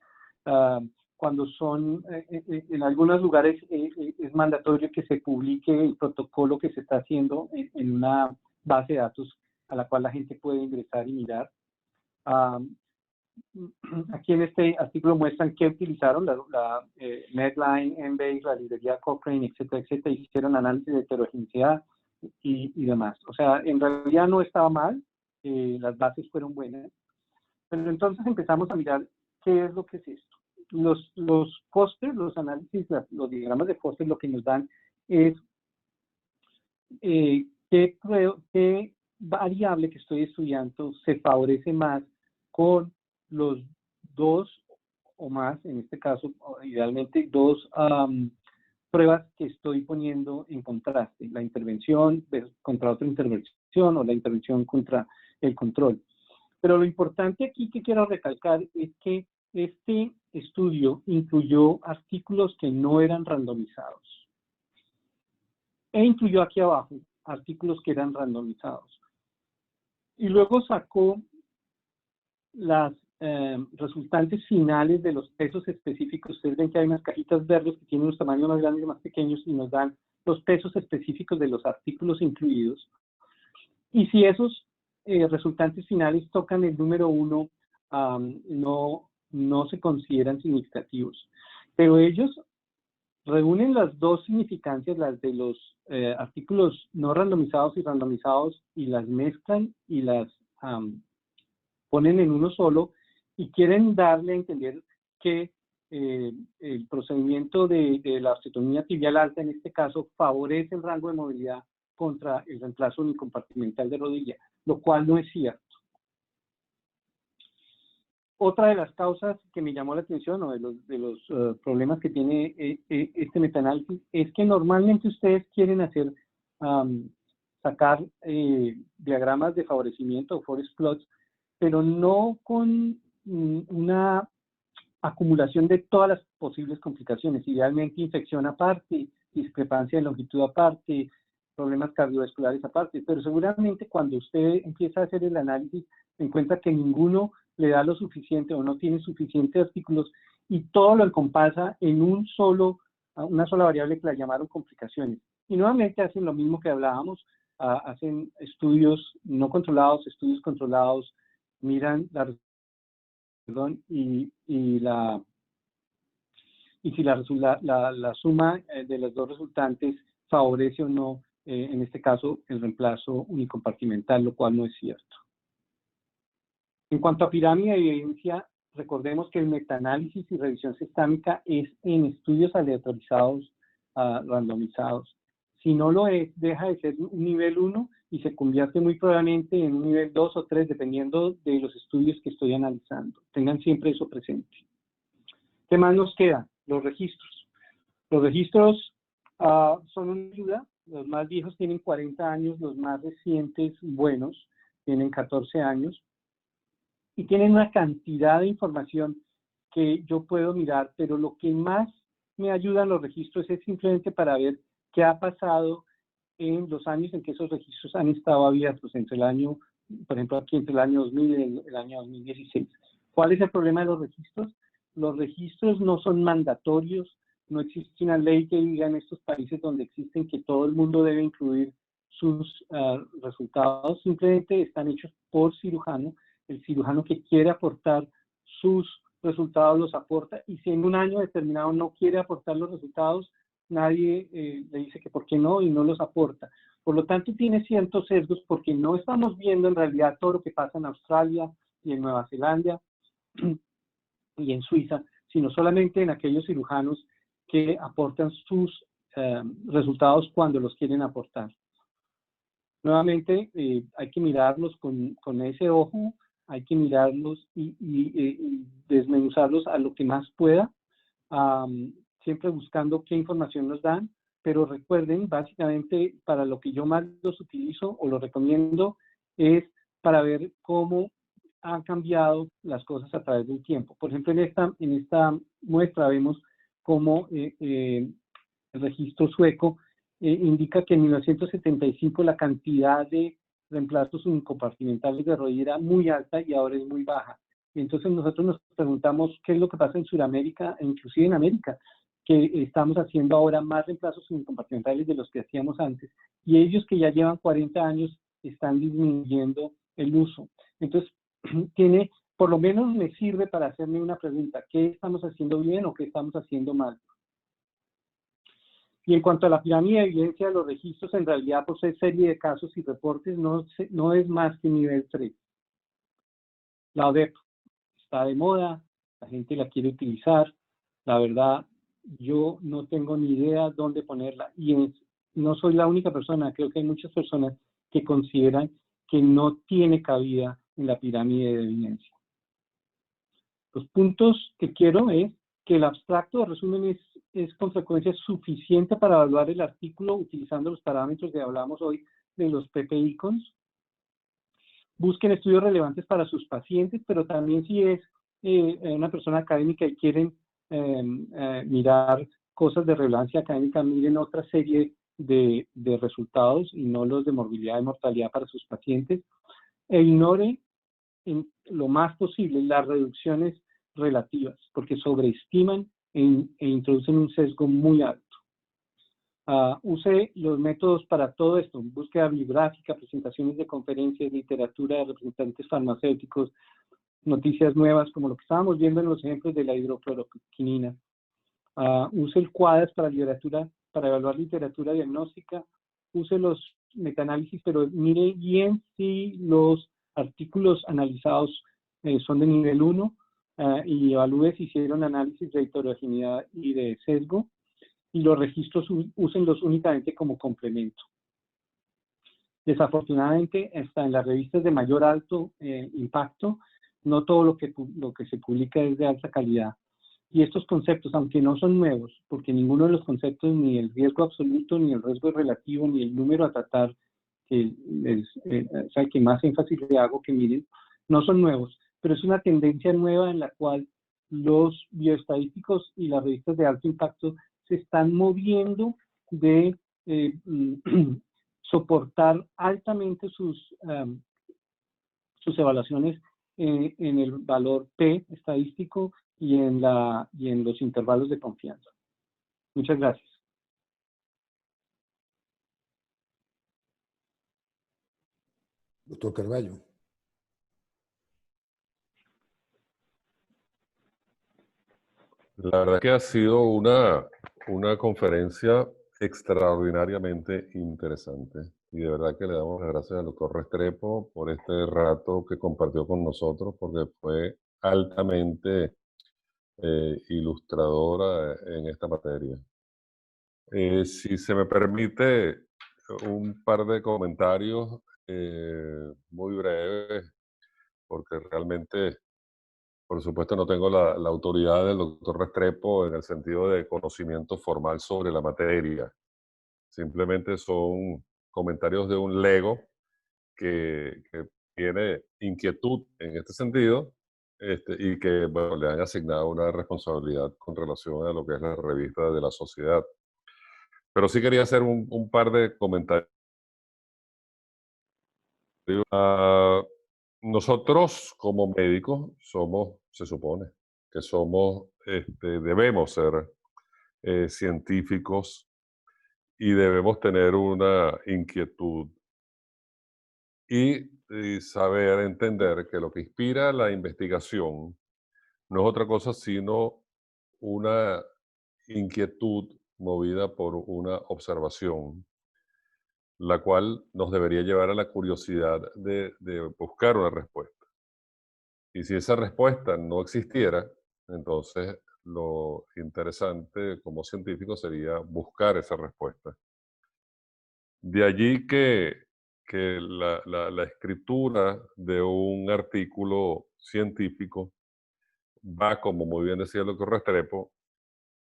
Speaker 4: Cuando son, en algunos lugares es mandatorio que se publique el protocolo que se está haciendo en una base de datos a la cual la gente puede ingresar y mirar. Aquí en este artículo muestran qué utilizaron, la Medline, Embase, la librería Cochrane, etcétera, etcétera, y hicieron análisis de heterogeneidad y demás. O sea, en realidad no estaba mal, las bases fueron buenas, pero entonces empezamos a mirar qué es lo que es esto. Los Foster, los análisis, los diagramas de Foster lo que nos dan es qué variable que estoy estudiando se favorece más con los dos o más, en este caso, idealmente, dos pruebas que estoy poniendo en contraste, la intervención contra otra intervención o la intervención contra el control. Pero lo importante aquí que quiero recalcar es que este estudio incluyó artículos que no eran randomizados e incluyó aquí abajo artículos que eran randomizados. Y luego sacó las resultantes finales de los pesos específicos. Ustedes ven que hay unas cajitas verdes que tienen unos tamaños más grandes y más pequeños y nos dan los pesos específicos de los artículos incluidos. Y si esos resultantes finales tocan el número 1, no se consideran significativos. Pero ellos reúnen las dos significancias, las de los artículos no randomizados y randomizados, y las mezclan y las ponen en uno solo, y quieren darle a entender que el procedimiento de la osteotomía tibial alta, en este caso, favorece el rango de movilidad contra el reemplazo unicompartimental de rodilla, lo cual no es cierto. Otra de las causas que me llamó la atención, o de los problemas que tiene este metaanálisis, es que normalmente ustedes quieren hacer, sacar diagramas de favorecimiento o forest plots, pero no con una acumulación de todas las posibles complicaciones, idealmente infección aparte, discrepancia de longitud aparte, problemas cardiovasculares aparte, pero seguramente cuando usted empieza a hacer el análisis se encuentra que ninguno le da lo suficiente o no tiene suficientes artículos y todo lo encompasa en una sola variable que la llamaron complicaciones. Y nuevamente hacen lo mismo que hablábamos, hacen estudios no controlados, estudios controlados, miran y si la suma de los dos resultantes favorece o no, en este caso, el reemplazo unicompartimental, lo cual no es cierto. En cuanto a pirámide de evidencia, recordemos que el metaanálisis y revisión sistémica es en estudios aleatorizados, randomizados. Si no lo es, deja de ser un nivel 1 y se convierte muy probablemente en un nivel 2 o 3, dependiendo de los estudios que estoy analizando. Tengan siempre eso presente. ¿Qué más nos queda? Los registros. Los registros son una ayuda. Los más viejos tienen 40 años, los más recientes, buenos, tienen 14 años. Y tienen una cantidad de información que yo puedo mirar, pero lo que más me ayudan los registros es simplemente para ver qué ha pasado en los años en que esos registros han estado abiertos, entre el año, por ejemplo, aquí entre el año 2000 y el año 2016. ¿Cuál es el problema de los registros? Los registros no son mandatorios, no existe una ley que diga en estos países donde existen que todo el mundo debe incluir sus resultados, simplemente están hechos por cirujano. El cirujano que quiere aportar sus resultados los aporta, y si en un año determinado no quiere aportar los resultados, nadie le dice que por qué no y no los aporta. Por lo tanto, tiene ciertos sesgos porque no estamos viendo en realidad todo lo que pasa en Australia y en Nueva Zelanda y en Suiza, sino solamente en aquellos cirujanos que aportan sus resultados cuando los quieren aportar. Nuevamente, hay que mirarlos con ese ojo, hay que mirarlos y desmenuzarlos a lo que más pueda, siempre buscando qué información nos dan, pero recuerden, básicamente, para lo que yo más los utilizo o los recomiendo es para ver cómo han cambiado las cosas a través del tiempo. Por ejemplo, en esta muestra vemos cómo el registro sueco indica que en 1975 la cantidad de reemplazos unicompartimentales de rodilla era muy alta y ahora es muy baja. Y entonces nosotros nos preguntamos qué es lo que pasa en Sudamérica e inclusive en América, que estamos haciendo ahora más reemplazos unicompartimentales de los que hacíamos antes, y ellos que ya llevan 40 años están disminuyendo el uso. Entonces, por lo menos me sirve para hacerme una pregunta: ¿qué estamos haciendo bien o qué estamos haciendo mal? Y en cuanto a la pirámide de evidencia de los registros, en realidad por ser serie de casos y reportes no es más que nivel 3. La ODEP está de moda, la gente la quiere utilizar, la verdad yo no tengo ni idea dónde ponerla, y no soy la única persona, creo que hay muchas personas que consideran que no tiene cabida en la pirámide de evidencia. Los puntos que quiero es que el abstracto de resumen es con frecuencia suficiente para evaluar el artículo utilizando los parámetros que hablamos hoy de los PP-Icons. Busquen estudios relevantes para sus pacientes, pero también si es una persona académica y quieren mirar cosas de relevancia académica, miren otra serie de resultados y no los de morbilidad y mortalidad para sus pacientes. E ignore en lo más posible las reducciones relativas, porque sobreestiman e introducen un sesgo muy alto. Use los métodos para todo esto: búsqueda bibliográfica, presentaciones de conferencias, literatura de representantes farmacéuticos, noticias nuevas, como lo que estábamos viendo en los ejemplos de la hidrocloroquinina. Use el QUADAS para evaluar literatura diagnóstica. Use los metaanálisis, pero mire bien si los artículos analizados son de nivel 1 y evalúe si hicieron análisis de heterogeneidad y de sesgo. Y los registros úsenlos únicamente como complemento. Desafortunadamente, hasta en las revistas de mayor alto impacto, no todo lo que se publica es de alta calidad. Y estos conceptos, aunque no son nuevos, porque ninguno de los conceptos, ni el riesgo absoluto, ni el riesgo relativo, ni el número a tratar, que es el que más énfasis le hago que miren, no son nuevos, pero es una tendencia nueva en la cual los bioestadísticos y las revistas de alto impacto se están moviendo de soportar altamente sus evaluaciones en el valor P estadístico y en los intervalos de confianza. Muchas gracias.
Speaker 1: Doctor Carvalho.
Speaker 2: La verdad que ha sido una conferencia extraordinariamente interesante. Y de verdad que le damos las gracias al doctor Restrepo por este rato que compartió con nosotros, porque fue altamente ilustradora en esta materia. Si se me permite un par de comentarios muy breves, porque realmente, por supuesto, no tengo la autoridad del doctor Restrepo en el sentido de conocimiento formal sobre la materia. Simplemente son comentarios de un lego que tiene inquietud en este sentido, y que, bueno, le han asignado una responsabilidad con relación a lo que es la revista de la sociedad. Pero sí quería hacer un par de comentarios. Nosotros como médicos somos, se supone, que somos, debemos ser científicos y debemos tener una inquietud y saber entender que lo que inspira la investigación no es otra cosa sino una inquietud movida por una observación, la cual nos debería llevar a la curiosidad de buscar una respuesta. Y si esa respuesta no existiera, entonces lo interesante como científico sería buscar esa respuesta. De allí que la escritura de un artículo científico va, como muy bien decía el doctor Restrepo,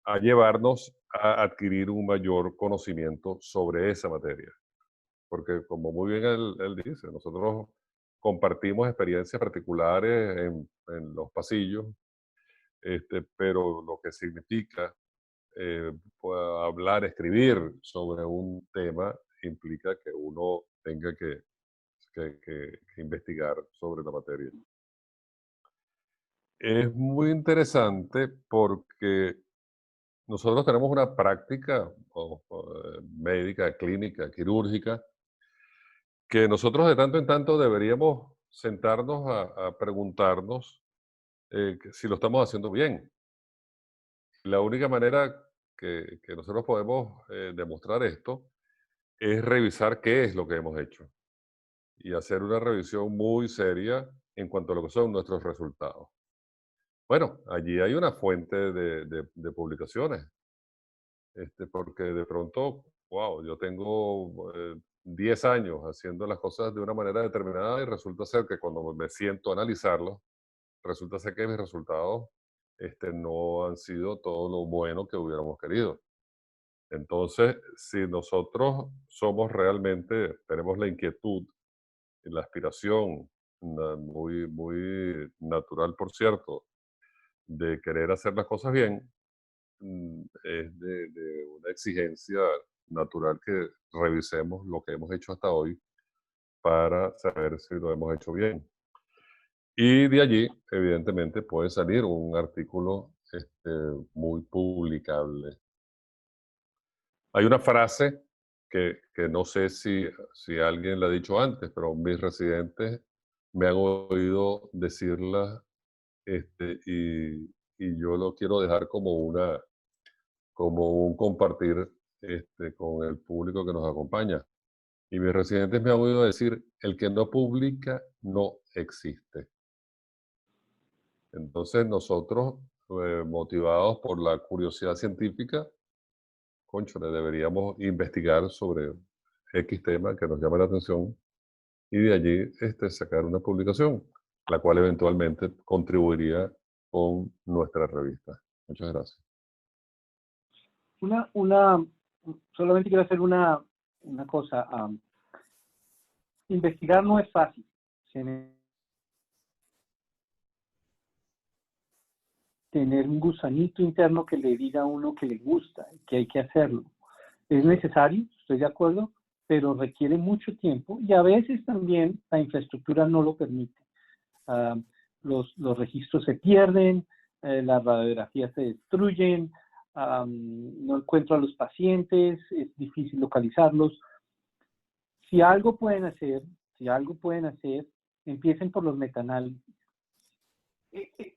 Speaker 2: a llevarnos a adquirir un mayor conocimiento sobre esa materia. Porque como muy bien él dice, nosotros compartimos experiencias particulares en los pasillos, pero lo que significa hablar, escribir sobre un tema implica que uno tenga que investigar sobre la materia. Es muy interesante porque nosotros tenemos una práctica médica, clínica, quirúrgica, que nosotros de tanto en tanto deberíamos sentarnos a preguntarnos si lo estamos haciendo bien. La única manera que nosotros podemos demostrar esto es revisar qué es lo que hemos hecho y hacer una revisión muy seria en cuanto a lo que son nuestros resultados. Bueno, allí hay una fuente de publicaciones, porque de pronto, wow, yo tengo 10 años haciendo las cosas de una manera determinada y resulta ser que cuando me siento a analizarlos, resulta ser que mis resultados no han sido todo lo bueno que hubiéramos querido. Entonces, si nosotros somos realmente, tenemos la inquietud y la aspiración muy, muy natural, por cierto, de querer hacer las cosas bien, es de una exigencia natural que revisemos lo que hemos hecho hasta hoy para saber si lo hemos hecho bien. Y de allí, evidentemente, puede salir un artículo muy publicable. Hay una frase que no sé si alguien la ha dicho antes, pero mis residentes me han oído decirla, y yo lo quiero dejar como un compartir con el público que nos acompaña. Y mis residentes me han oído decir, el que no publica no existe. Entonces nosotros, motivados por la curiosidad científica, cónchale, deberíamos investigar sobre X tema que nos llame la atención y de allí sacar una publicación, la cual eventualmente contribuiría con nuestra revista. Muchas gracias.
Speaker 4: Solamente quiero hacer una cosa. Investigar no es fácil. Tener un gusanito interno que le diga a uno que le gusta, que hay que hacerlo. Es necesario, estoy de acuerdo, pero requiere mucho tiempo y a veces también la infraestructura no lo permite. Los registros se pierden, las radiografías se destruyen, no encuentro a los pacientes, es difícil localizarlos. Si algo pueden hacer, empiecen por los metaanálisis.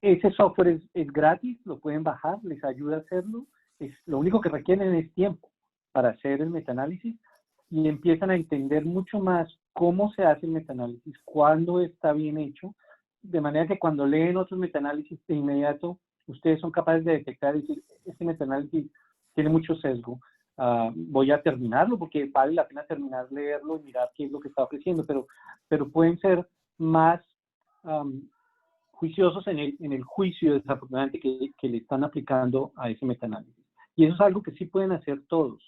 Speaker 4: Ese software es gratis, lo pueden bajar, les ayuda a hacerlo. Lo único que requieren es tiempo para hacer el metaanálisis y empiezan a entender mucho más cómo se hace el metaanálisis, cuándo está bien hecho, de manera que cuando leen otros metaanálisis de inmediato, ustedes son capaces de detectar y decir, este metaanálisis tiene mucho sesgo, voy a terminarlo porque vale la pena terminar, leerlo y mirar qué es lo que está ofreciendo, pero pueden ser más juiciosos en el juicio, desafortunadamente, que le están aplicando a ese metaanálisis. Y eso es algo que sí pueden hacer todos.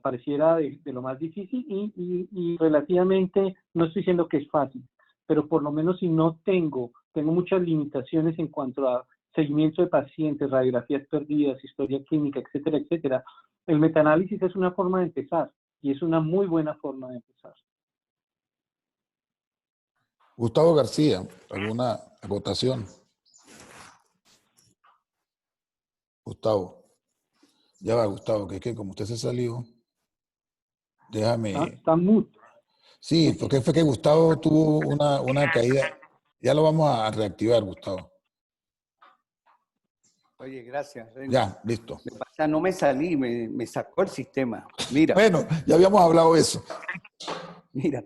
Speaker 4: Pareciera de lo más difícil y relativamente, no estoy diciendo que es fácil, pero por lo menos si no tengo muchas limitaciones en cuanto a seguimiento de pacientes, radiografías perdidas, historia clínica, etcétera, etcétera, el metaanálisis es una forma de empezar y es una muy buena forma de empezar.
Speaker 1: Gustavo García, ¿alguna votación? Gustavo. Ya va, Gustavo, que como usted se salió, déjame...
Speaker 4: Está mudo.
Speaker 1: Sí, porque fue que Gustavo tuvo una caída. Ya lo vamos a reactivar, Gustavo.
Speaker 3: Oye, gracias.
Speaker 1: Ya, listo.
Speaker 3: Lo que pasa, no me salí, me sacó el sistema. Mira.
Speaker 1: Bueno, ya habíamos hablado de eso.
Speaker 3: Mira,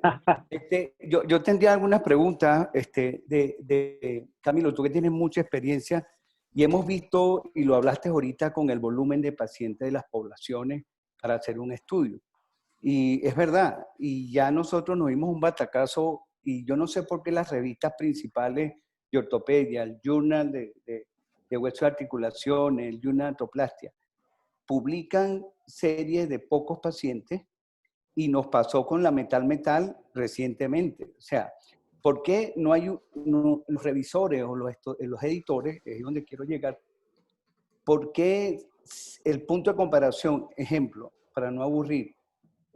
Speaker 3: yo tendría algunas preguntas de Camilo, tú que tienes mucha experiencia y hemos visto, y lo hablaste ahorita, con el volumen de pacientes de las poblaciones para hacer un estudio. Y es verdad, y ya nosotros nos dimos un batacazo, y yo no sé por qué las revistas principales de ortopedia, el Journal de Hueso y Articulación, el Journal de Artroplastia, publican series de pocos pacientes. Y nos pasó con la metal recientemente. O sea, ¿por qué no hay los revisores o los editores, es donde quiero llegar? ¿Por qué el punto de comparación, ejemplo, para no aburrir,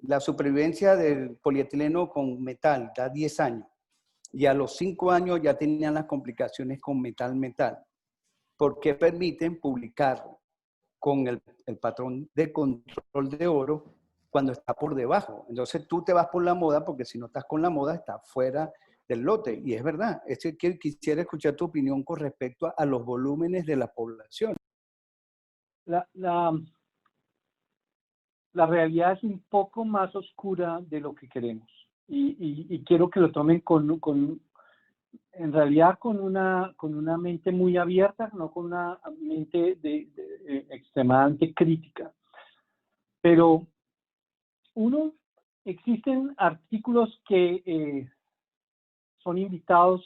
Speaker 3: la supervivencia del polietileno con metal da 10 años y a los 5 años ya tenían las complicaciones con metal? ¿Por qué permiten publicar con el patrón de control de oro cuando está por debajo? Entonces tú te vas por la moda, porque si no estás con la moda, estás fuera del lote. Y es verdad, quisiera escuchar tu opinión con respecto a los volúmenes de la población.
Speaker 4: La realidad es un poco más oscura de lo que queremos. Y quiero que lo tomen en realidad con una mente muy abierta, no con una mente extremadamente crítica. Pero existen artículos que son invitados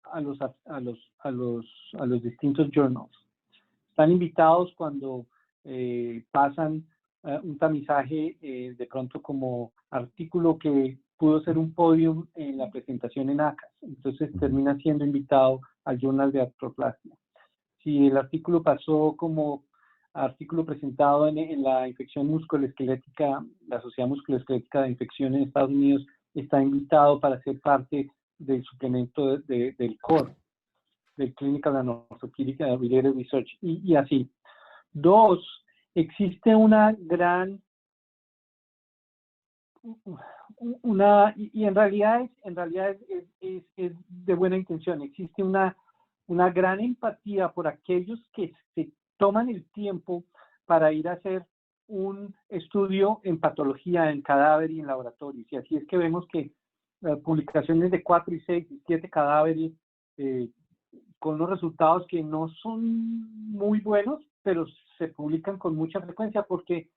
Speaker 4: a los distintos journals. Están invitados cuando pasan un tamizaje de pronto como artículo que pudo ser un podium en la presentación en ACAS. Entonces termina siendo invitado al Journal de Artroplastia. Si el artículo pasó como artículo presentado en la infección musculoesquelética, la Sociedad Musculoesquelética de Infección en Estados Unidos, está invitado para ser parte del suplemento del CORE, del Clinical and Orthopedic Related Research, y así. 2, existe una gran y en realidad es de buena intención. Existe una gran empatía por aquellos que se toman el tiempo para ir a hacer un estudio en patología, en cadáver y en laboratorios. Y así es que vemos que publicaciones de 4 y 6 y 7 cadáveres con unos resultados que no son muy buenos, pero se publican con mucha frecuencia porque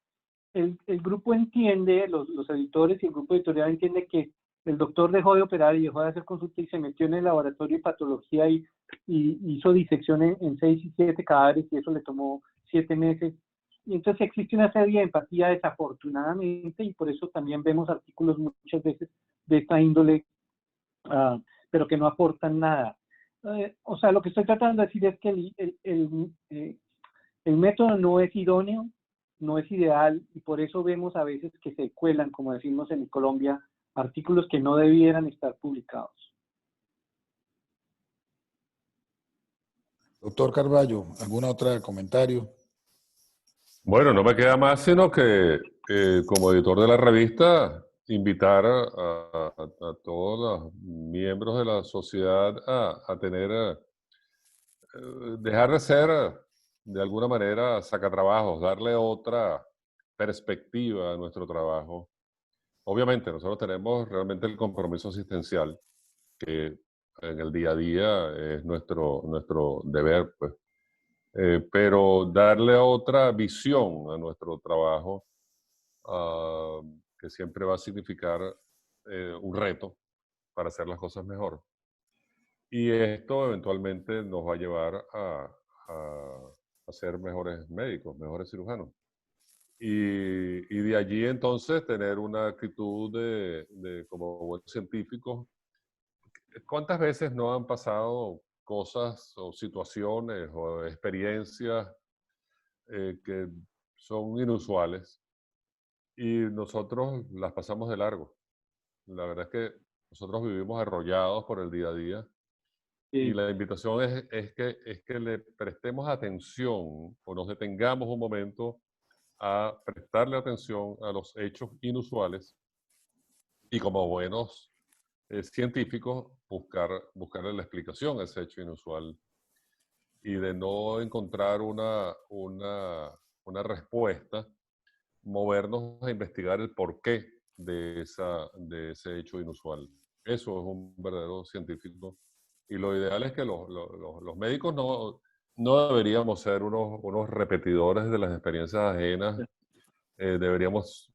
Speaker 4: el grupo entiende, los editores y el grupo editorial entiende que el doctor dejó de operar y dejó de hacer consulta y se metió en el laboratorio de patología y hizo disección en 6 y 7 cadáveres y eso le tomó 7 meses. Y entonces existe una serie de empatía desafortunadamente y por eso también vemos artículos muchas veces de esta índole, pero que no aportan nada. O sea, lo que estoy tratando de decir es que el método no es idóneo, no es ideal y por eso vemos a veces que se cuelan, como decimos en Colombia, artículos que no debieran estar publicados.
Speaker 1: Doctor Carballo, ¿algún otro comentario?
Speaker 2: Bueno, no me queda más sino que como editor de la revista, invitar a todos los miembros de la sociedad a tener, dejar de ser de alguna manera sacatrabajos, darle otra perspectiva a nuestro trabajo. Obviamente, nosotros tenemos realmente el compromiso asistencial, que en el día a día es nuestro deber, pues. Pero darle otra visión a nuestro trabajo, que siempre va a significar un reto para hacer las cosas mejor. Y esto eventualmente nos va a llevar a ser mejores médicos, mejores cirujanos. Y de allí entonces tener una actitud como buenos científicos. ¿Cuántas veces no han pasado cosas o situaciones o experiencias que son inusuales y nosotros las pasamos de largo? La verdad es que nosotros vivimos arrollados por el día a día y la invitación es que le prestemos atención o nos detengamos un momento a prestarle atención a los hechos inusuales y como buenos científicos buscarle la explicación a ese hecho inusual y de no encontrar una respuesta, movernos a investigar el porqué de ese hecho inusual. Eso es un verdadero científico. Y lo ideal es que los médicos no deberíamos ser unos repetidores de las experiencias ajenas. Deberíamos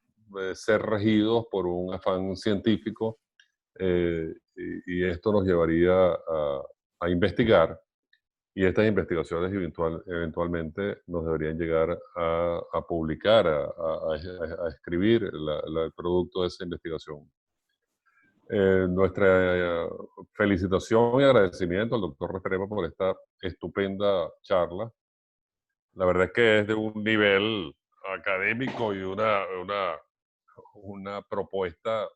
Speaker 2: ser regidos por un afán científico y esto nos llevaría a investigar y estas investigaciones eventualmente nos deberían llegar a publicar, a escribir el producto de esa investigación. Nuestra felicitación y agradecimiento al doctor Restrepo por esta estupenda charla. La verdad es que es de un nivel académico y una propuesta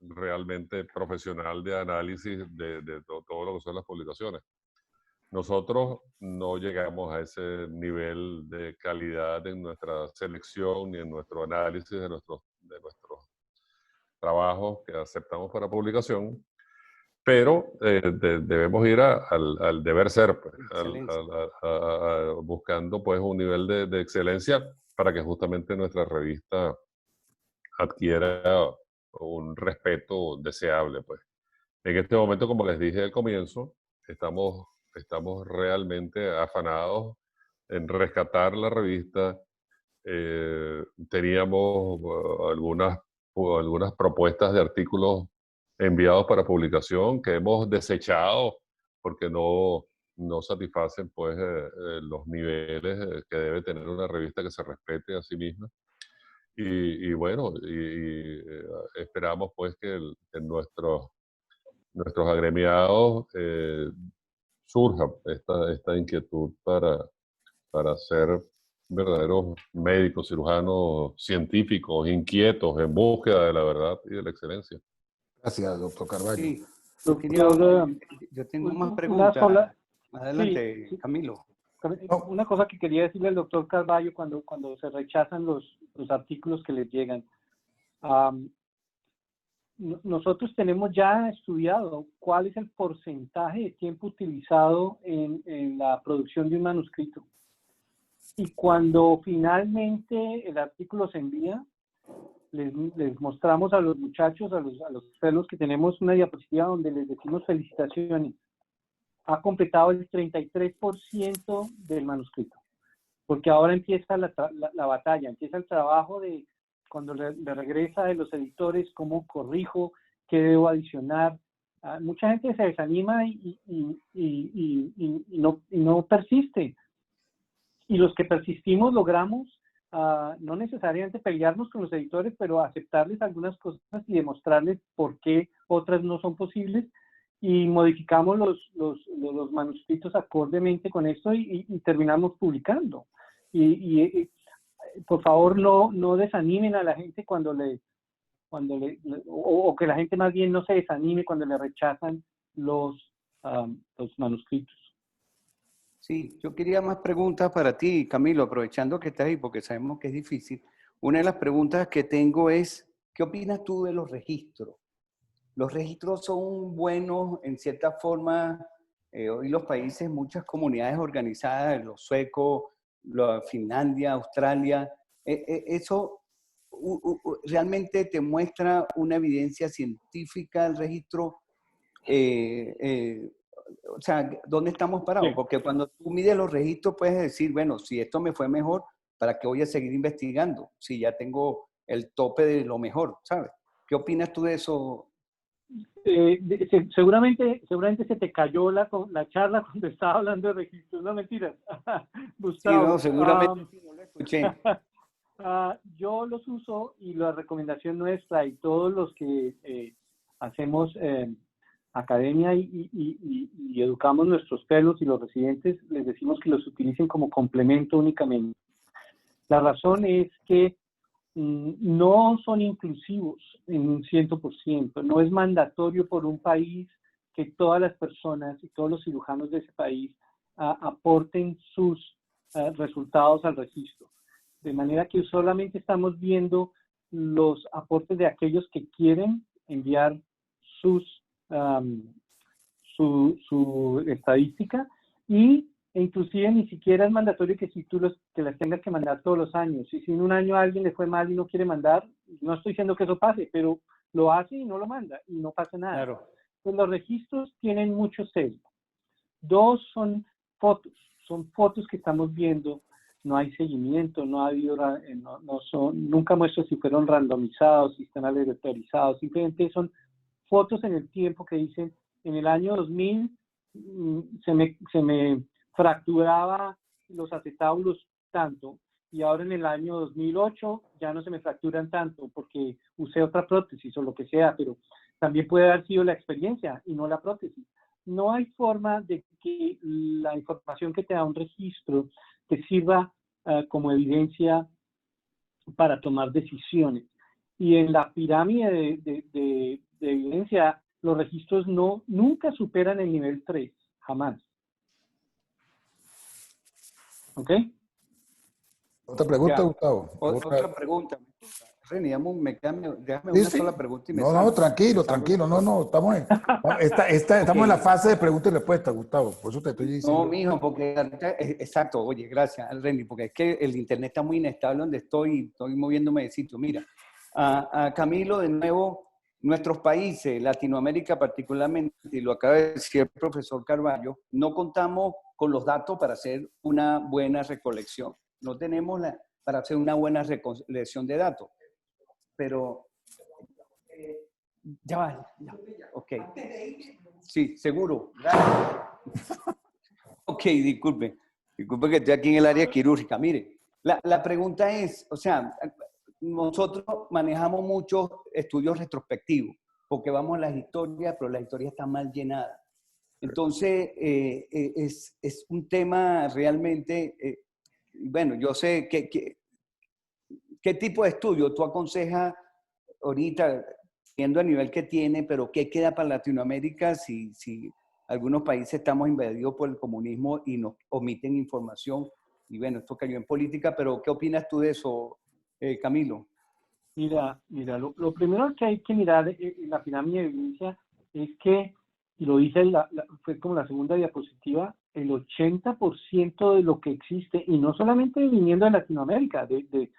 Speaker 2: realmente profesional de análisis de todo lo que son las publicaciones. Nosotros no llegamos a ese nivel de calidad en nuestra selección ni en nuestro análisis de nuestros trabajos que aceptamos para publicación, pero debemos ir al deber ser, pues, buscando pues, un nivel de excelencia para que justamente nuestra revista adquiera un respeto deseable. Pues. En este momento, como les dije al comienzo, estamos realmente afanados en rescatar la revista. Teníamos algunas propuestas de artículos enviados para publicación que hemos desechado porque no satisfacen pues, los niveles que debe tener una revista que se respete a sí misma. Y bueno, esperamos pues que en nuestros agremiados surja esta inquietud para ser verdaderos médicos, cirujanos, científicos, inquietos, en búsqueda de la verdad y de la excelencia.
Speaker 1: Gracias, doctor Carballo.
Speaker 3: Sí,
Speaker 4: Doctor,
Speaker 3: yo tengo más
Speaker 4: una
Speaker 3: preguntas.
Speaker 4: sola-
Speaker 3: Adelante,
Speaker 4: sí.
Speaker 3: Camilo.
Speaker 4: Una cosa que quería decirle al doctor Carballo cuando se rechazan los artículos que les llegan. nosotros tenemos ya estudiado cuál es el porcentaje de tiempo utilizado en la producción de un manuscrito. Y cuando finalmente el artículo se envía, les mostramos a los muchachos, a los fellows, que tenemos una diapositiva donde les decimos felicitaciones. Ha completado el 33% del manuscrito. Porque ahora empieza la batalla, empieza el trabajo de cuando le regresa de los editores, cómo corrijo, qué debo adicionar. Mucha gente se desanima y no persiste. Y los que persistimos logramos no necesariamente pelearnos con los editores, pero aceptarles algunas cosas y demostrarles por qué otras no son posibles, y modificamos los manuscritos acordemente con esto y terminamos publicando. Por favor, no desanimen a la gente o que la gente más bien no se desanime cuando le rechazan los manuscritos.
Speaker 3: Sí, yo quería más preguntas para ti, Camilo, aprovechando que estás ahí, porque sabemos que es difícil. Una de las preguntas que tengo es, ¿qué opinas tú de los registros? ¿Los registros son buenos en cierta forma? Hoy los países, muchas comunidades organizadas, los suecos, Finlandia, Australia, ¿eso realmente te muestra una evidencia científica el registro? O sea, ¿dónde estamos parados?
Speaker 4: Sí.
Speaker 3: Porque cuando tú mides los registros puedes decir, bueno, si esto me fue mejor, ¿para qué voy a seguir investigando? Si ya tengo el tope de lo mejor, ¿sabes? ¿Qué opinas tú de eso?
Speaker 4: Seguramente se te cayó la charla cuando estaba hablando de registros. No, mentiras. Gustavo,
Speaker 3: Sí, no, seguramente sí, no lo escuché.
Speaker 4: Yo los uso, y la recomendación nuestra y todos los que hacemos academia y educamos nuestros fellows y los residentes, les decimos que los utilicen como complemento únicamente. La razón es que no son inclusivos en un 100%. No es mandatorio por un país que todas las personas y todos los cirujanos de ese país aporten sus resultados al registro. De manera que solamente estamos viendo los aportes de aquellos que quieren enviar su estadística, e inclusive ni siquiera es mandatorio que si tú que las tengas que mandar todos los años. Si en un año a alguien le fue mal y no quiere mandar, no estoy diciendo que eso pase, pero lo hace y no lo manda y no pasa nada.
Speaker 3: Claro.
Speaker 4: Pues los registros tienen mucho sesgo. Dos son fotos que estamos viendo. No hay seguimiento, no ha habido, nunca muestro si fueron randomizados, si están aleatorizados. Simplemente son fotos en el tiempo que dicen, en el año 2000 se me fracturaba los acetábulos tanto, y ahora en el año 2008 ya no se me fracturan tanto porque usé otra prótesis o lo que sea, pero también puede haber sido la experiencia y no la prótesis. No hay forma de que la información que te da un registro te sirva como evidencia para tomar decisiones. Y en la pirámide de evidencia, los registros nunca superan el nivel 3, jamás. ¿Ok?
Speaker 1: Otra pregunta,
Speaker 3: Ya.
Speaker 1: Gustavo.
Speaker 3: Otra pregunta. Reni, déjame
Speaker 1: Sí,
Speaker 3: una
Speaker 1: sí.
Speaker 3: sola pregunta y me
Speaker 1: No,
Speaker 3: salgo.
Speaker 1: tranquilo. No, estamos estamos en la fase de pregunta y respuesta, Gustavo. Por eso te estoy
Speaker 3: No,
Speaker 1: diciendo.
Speaker 3: mijo, porque exacto, oye, gracias, Reni, porque es que el internet está muy inestable donde estoy moviéndome de sitio. Mira, a Camilo, de nuevo, nuestros países, Latinoamérica particularmente, y lo acaba de decir el profesor Carballo, no contamos con los datos para hacer una buena recolección. No tenemos para hacer una buena recolección de datos. Pero, ya va, ok. Sí, seguro. Gracias. Ok, disculpe que estoy aquí en el área quirúrgica. Mire, la pregunta es, o sea, nosotros manejamos muchos estudios retrospectivos, porque vamos a las historias, pero la historia está mal llenada. Entonces, es un tema realmente, bueno, yo sé qué tipo de estudio tú aconsejas ahorita, viendo el nivel que tiene, pero qué queda para Latinoamérica si algunos países estamos invadidos por el comunismo y nos omiten información. Y bueno, esto cayó en política, pero ¿qué opinas tú de eso, Camilo?
Speaker 4: Mira, lo primero que hay que mirar en la pirámide de evidencia es que, y lo dice, fue como la segunda diapositiva, el 80% de lo que existe, y no solamente viniendo de Latinoamérica, de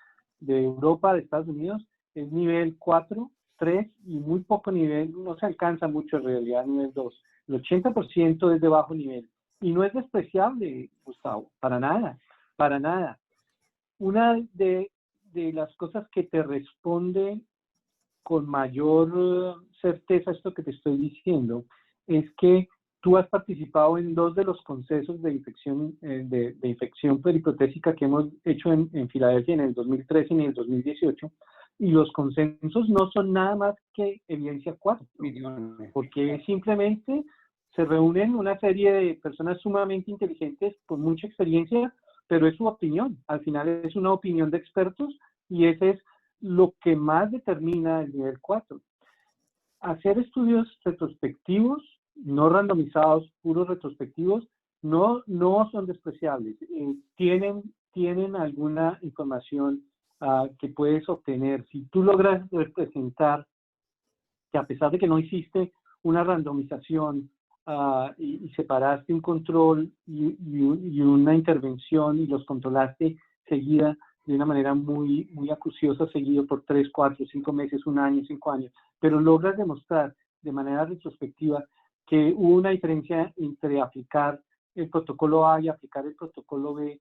Speaker 4: Europa, de Estados Unidos, es nivel 4, 3 y muy poco nivel, no se alcanza mucho en realidad nivel 2. El 80% es de bajo nivel. Y no es despreciable, Gustavo, para nada, para nada. Una de las cosas que te responde con mayor certeza esto que te estoy diciendo es que tú has participado en 2 de los consensos de infección, de infección periprotésica que hemos hecho en Filadelfia en el 2013 y en el 2018, y los consensos no son nada más que evidencia 4, porque simplemente se reúnen una serie de personas sumamente inteligentes con mucha experiencia, pero es su opinión. Al final es una opinión de expertos y ese es lo que más determina el nivel 4. Hacer estudios retrospectivos, no randomizados, puros retrospectivos, no son despreciables. Tienen alguna información que puedes obtener. Si tú logras representar que a pesar de que no hiciste una randomización y separaste un control y una intervención y los controlaste seguida de una manera muy acuciosa, seguido por 3, 4, 5 meses, 1 año, 5 años, pero logras demostrar de manera retrospectiva que hubo una diferencia entre aplicar el protocolo A y aplicar el protocolo B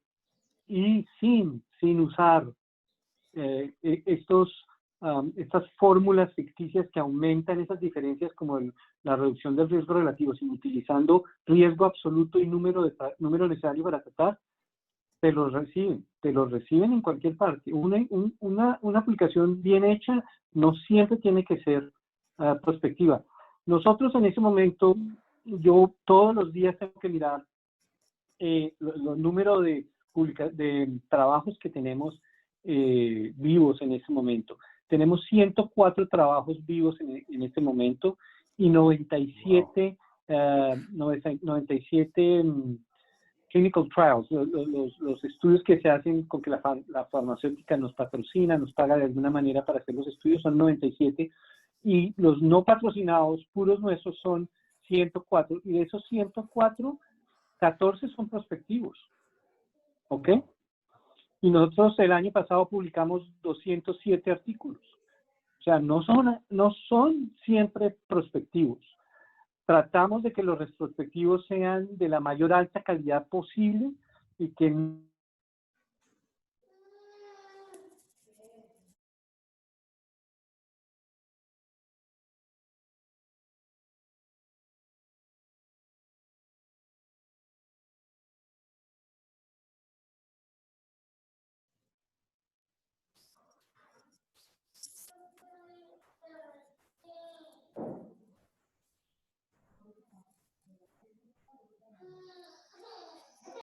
Speaker 4: y sin usar estas fórmulas ficticias que aumentan esas diferencias como la reducción del riesgo relativo, sin utilizando riesgo absoluto y número necesario para tratar, te los reciben en cualquier parte. Una aplicación bien hecha no siempre tiene que ser prospectiva. Nosotros en ese momento, yo todos los días tengo que mirar los números de trabajos que tenemos vivos en este momento. Tenemos 104 trabajos vivos en este momento y 97, wow. 97 clinical trials, los estudios que se hacen con que la farmacéutica nos patrocina, nos paga de alguna manera para hacer los estudios, son 97, y los no patrocinados, puros nuestros, son 104, y de esos 104, 14 son prospectivos, ¿ok? Y nosotros el año pasado publicamos 207 artículos. O sea, no son siempre prospectivos. Tratamos de que los retrospectivos sean de la mayor alta calidad posible y que